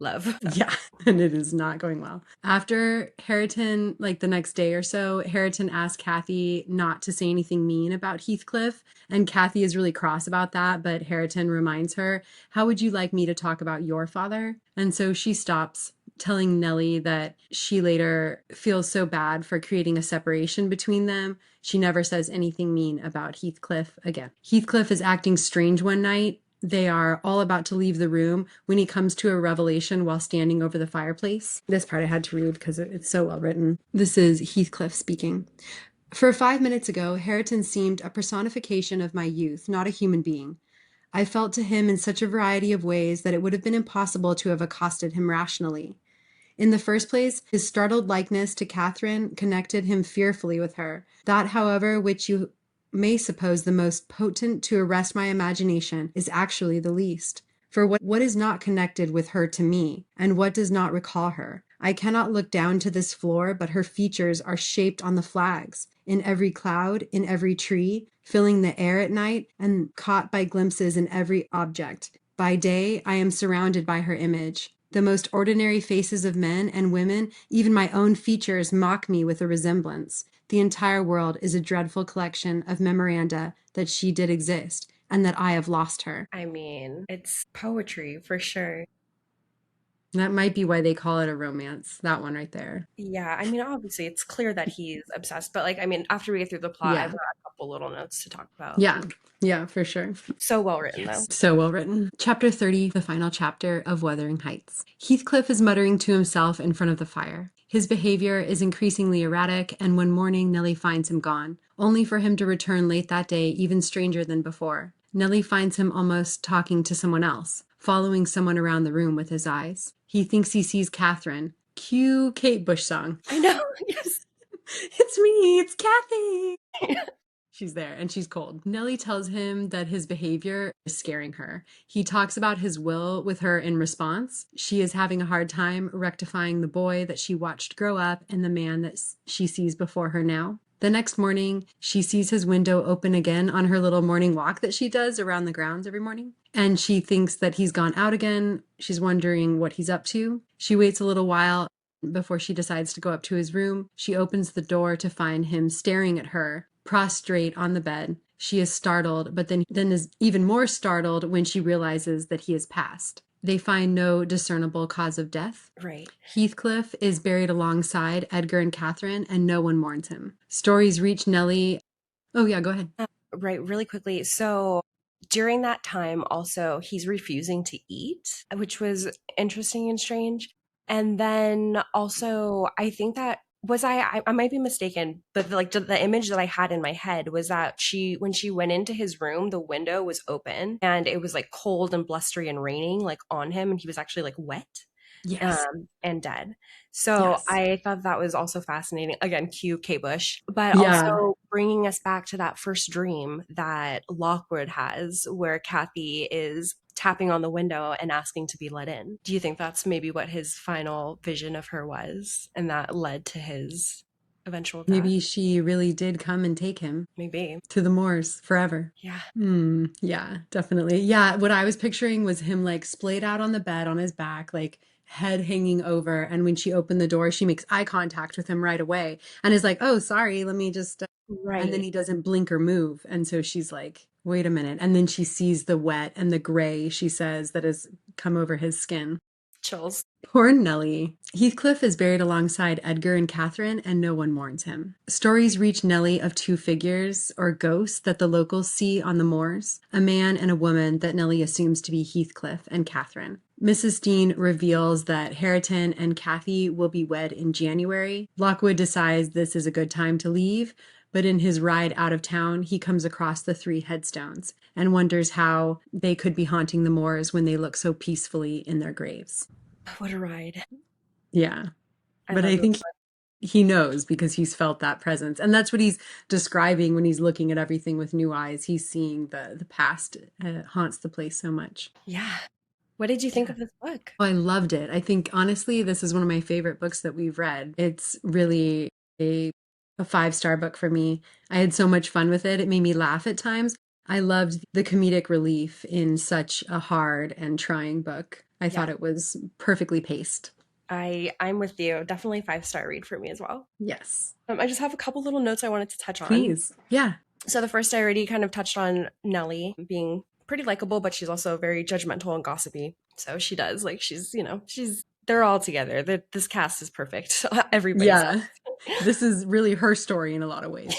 love.
Yeah, and it is not going well. After Hareton, like the next day or so, Hareton asks Kathy not to say anything mean about Heathcliff, and Kathy is really cross about that, but Hareton reminds her, how would you like me to talk about your father? And so she stops, telling Nellie that she later feels so bad for creating a separation between them. She never says anything mean about Heathcliff again. Heathcliff is acting strange one night. They are all about to leave the room when he comes to a revelation while standing over the fireplace. This part I had to read because it's so well written. This is Heathcliff speaking. For 5 minutes ago, Hareton seemed a personification of my youth, not a human being. I felt to him in such a variety of ways that it would have been impossible to have accosted him rationally. In the first place, his startled likeness to Catherine connected him fearfully with her. That, however, which you may suppose the most potent to arrest my imagination is actually the least. For what is not connected with her to me, and what does not recall her? I cannot look down to this floor, but her features are shaped on the flags, in every cloud, in every tree, filling the air at night, and caught by glimpses in every object. By day, I am surrounded by her image. The most ordinary faces of men and women, even my own features, mock me with a resemblance. The entire world is a dreadful collection of memoranda that she did exist, and that I have lost her.
I mean, it's poetry for sure.
That might be why they call it a romance, that one right there.
Yeah, I mean, obviously, it's clear that he's obsessed, but like, I mean, after we get through the plot, I've
Yeah.
got a couple little notes to talk about.
Yeah. Yeah, for sure.
So well written, though.
So well written. Chapter 30, the final chapter of Wuthering Heights. Heathcliff is muttering to himself in front of the fire. His behavior is increasingly erratic, and one morning Nellie finds him gone, only for him to return late that day, even stranger than before. Nellie finds him almost talking to someone else, following someone around the room with his eyes. He thinks he sees Catherine. Cue Kate Bush song.
I know, yes.
It's me, it's Kathy. She's there and she's cold. Nellie tells him that his behavior is scaring her. He talks about his will with her in response. She is having a hard time rectifying the boy that she watched grow up and the man that she sees before her now. The next morning, she sees his window open again on her little morning walk that she does around the grounds every morning. And she thinks that he's gone out again. She's wondering what he's up to. She waits a little while before she decides to go up to his room. She opens the door to find him staring at her, prostrate on the bed. She is startled, but then is even more startled when she realizes that he has passed. They find no discernible cause of death.
Right.
Heathcliff is buried alongside Edgar and Catherine, and no one mourns him. Stories reach Nellie. Oh, yeah, go ahead.
Right, really quickly. So during that time, also, he's refusing to eat, which was interesting and strange. And then also, I think that I might be mistaken, but like the image that I had in my head was that when she went into his room, the window was open and it was like cold and blustery and raining like on him, and he was actually like wet.
Yes.
And dead. So
Yes.
I thought that was also fascinating. Again, cue Kate Bush, but
Yeah.
also bringing us back to that first dream that Lockwood has, where Kathy is tapping on the window and asking to be let in. Do you think that's maybe what his final vision of her was, and that led to his eventual death?
Maybe she really did come and take him.
Maybe.
To the moors forever.
Yeah.
Yeah, definitely. Yeah, what I was picturing was him like splayed out on the bed on his back, like head hanging over. And when she opened the door, she makes eye contact with him right away and is like, oh, sorry, let me just.
Right.
And then he doesn't blink or move. And so she's like, wait a minute. And then she sees the wet and the gray, she says, that has come over his skin.
Chills.
Poor Nellie. Heathcliff is buried alongside Edgar and Catherine, and no one mourns him. Stories reach Nellie of two figures, or ghosts, that the locals see on the moors. A man and a woman that Nellie assumes to be Heathcliff and Catherine. Mrs. Dean reveals that Hareton and Kathy will be wed in January. Lockwood decides this is a good time to leave, but in his ride out of town, he comes across the three headstones and wonders how they could be haunting the moors when they look so peacefully in their graves.
What a ride.
Yeah,
I
but
love
I
those.
think he knows because he's felt that presence. And that's what he's describing when he's looking at everything with new eyes. He's seeing the past haunts the place so much.
Yeah. What did you think
Yeah.
of this book?
Oh, I loved it. I think honestly, this is one of my favorite books that we've read. It's really a a five-star book for me. I had so much fun with it. It made me laugh at times. I loved the comedic relief in such a hard and trying book. I
Yeah,
thought it was perfectly paced.
I'm with you. Definitely 5-star read for me as well.
Yes.
I just have a couple little notes I wanted to touch on.
Please. Yeah.
So the first I already kind of touched on Nellie being pretty likable, but she's also very judgmental and gossipy. So she does like she's they're all together. This cast is perfect. Everybody's
Yeah. This is really her story in a lot of ways.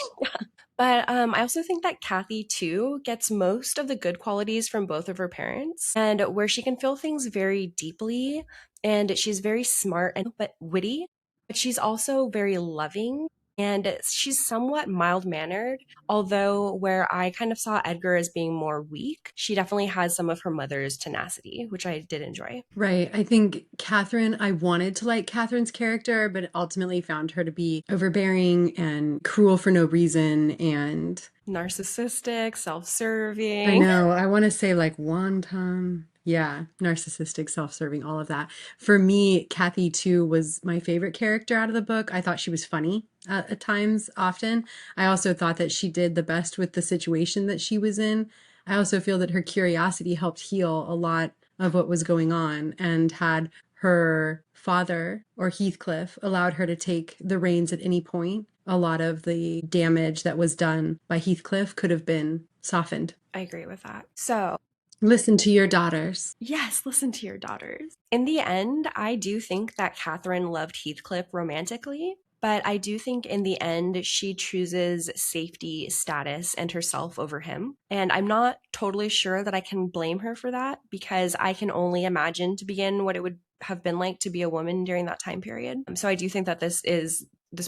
But I also think that Kathy, too, gets most of the good qualities from both of her parents, and where she can feel things very deeply. And she's very smart and but witty, but she's also very loving. And she's somewhat mild mannered, although where I kind of saw Edgar as being more weak, she definitely has some of her mother's tenacity, which I did enjoy.
Right. I think Catherine, I wanted to like Catherine's character, but ultimately found her to be overbearing and cruel for no reason. And
Narcissistic, self
I
serving.
know, I want to say like wanton. Yeah, narcissistic, self-serving, all of that. For me, Kathy too was my favorite character out of the book. I thought she was funny at times, often. I also thought that she did the best with the situation that she was in. I also feel that her curiosity helped heal a lot of what was going on, and had her father or Heathcliff allowed her to take the reins at any point, a lot of the damage that was done by Heathcliff could have been softened.
I agree with that. So,
Listen to your daughters.
yes, listen to your daughters. In the end, I do think that Catherine loved Heathcliff romantically, but I do think in the end she chooses safety, status, and herself over him. And I'm not totally sure that I can blame her for that because I can only imagine to begin what it would have been like to be a woman during that time period. So I do think that this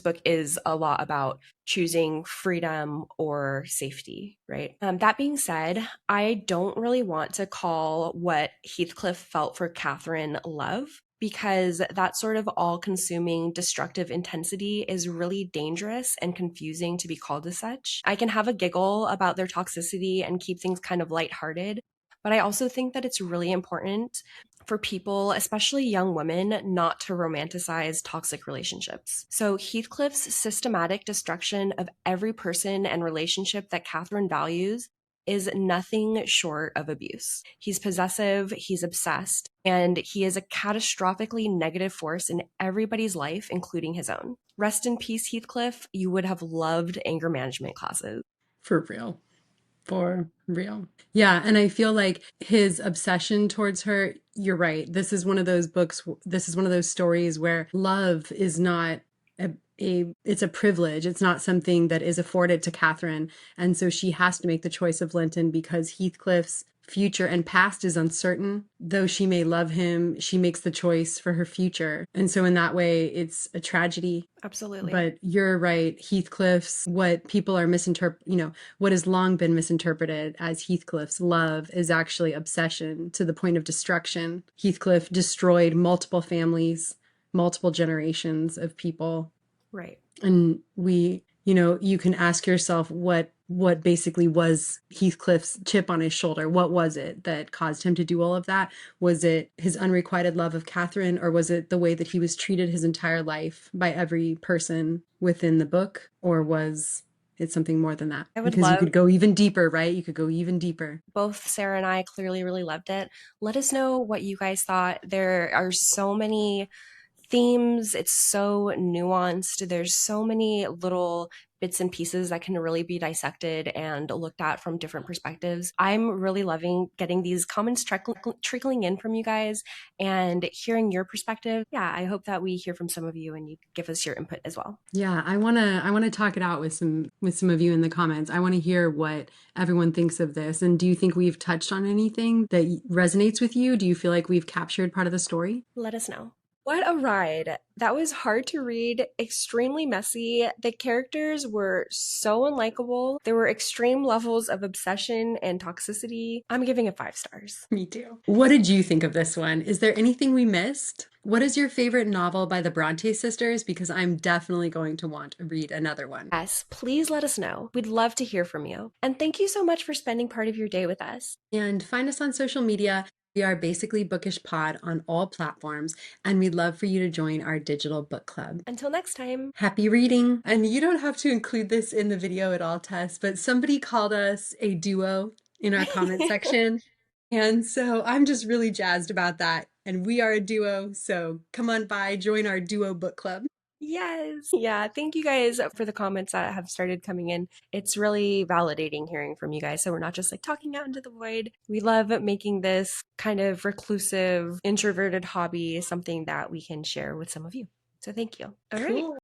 book is a lot about choosing freedom or safety, right? That being said, I don't really want to call what Heathcliff felt for Catherine love because that sort of all consuming destructive intensity is really dangerous and confusing to be called as such. I can have a giggle about their toxicity and keep things kind of lighthearted, but I also think that it's really important for people, especially young women, not to romanticize toxic relationships. So Heathcliff's systematic destruction of every person and relationship that Catherine values is nothing short of abuse. He's possessive, he's obsessed, and he is a catastrophically negative force in everybody's life, including his own. Rest in peace, Heathcliff. You would have loved anger management classes.
For real. For real. Yeah, and I feel like his obsession towards her, you're right. This is one of those books, this is one of those stories where love is not it's a privilege. It's not something that is afforded to Catherine. And so she has to make the choice of Linton because Heathcliff's future and past is uncertain. Though she may love him, she makes the choice for her future. And so in that way, it's a tragedy.
Absolutely.
But you're right, Heathcliff's, what people are what has long been misinterpreted as Heathcliff's love is actually obsession to the point of destruction. Heathcliff destroyed multiple families, multiple generations of people.
Right.
And you can ask yourself what basically was Heathcliff's chip on his shoulder. What was it that caused him to do all of that? Was it his unrequited love of Catherine, or was it the way that he was treated his entire life by every person within the book? Or was it something more than that?
I would
Because you
love
could go even deeper, right? You could go even deeper.
both Sarah and I clearly really loved it. Let us know what you guys thought. There are so many themes. It's so nuanced. There's so many little bits and pieces that can really be dissected and looked at from different perspectives. I'm really loving getting these comments trickling in from you guys and hearing your perspective. Yeah, I hope that we hear from some of you and you give us your input as well.
Yeah, I want to talk it out with some of you in the comments. I want to hear what everyone thinks of this. And do you think we've touched on anything that resonates with you? Do you feel like we've captured part of the story?
Let us know. What a ride. That was hard to read, extremely messy. The characters were so unlikable. There were extreme levels of obsession and toxicity. I'm giving it 5 stars.
Me too. What did you think of this one? Is there anything we missed? What is your favorite novel by the Bronte sisters? Because I'm definitely going to want to read another one.
Yes, please let us know. We'd love to hear from you. And thank you so much for spending part of your day with us.
And find us on social media. We are Basically Bookish Pod on all platforms, and we'd love for you to join our digital book club.
Until next time.
Happy reading! And you don't have to include this in the video at all, Tess, but somebody called us a duo in our comment section. And so I'm just really jazzed about that. And we are a duo, so come on by, join our duo book club.
Yes. Yeah. Thank you guys for the comments that have started coming in. It's really validating hearing from you guys. So we're not just like talking out into the void. We love making this kind of reclusive, introverted hobby something that we can share with some of you. So thank you. All right.
Cool.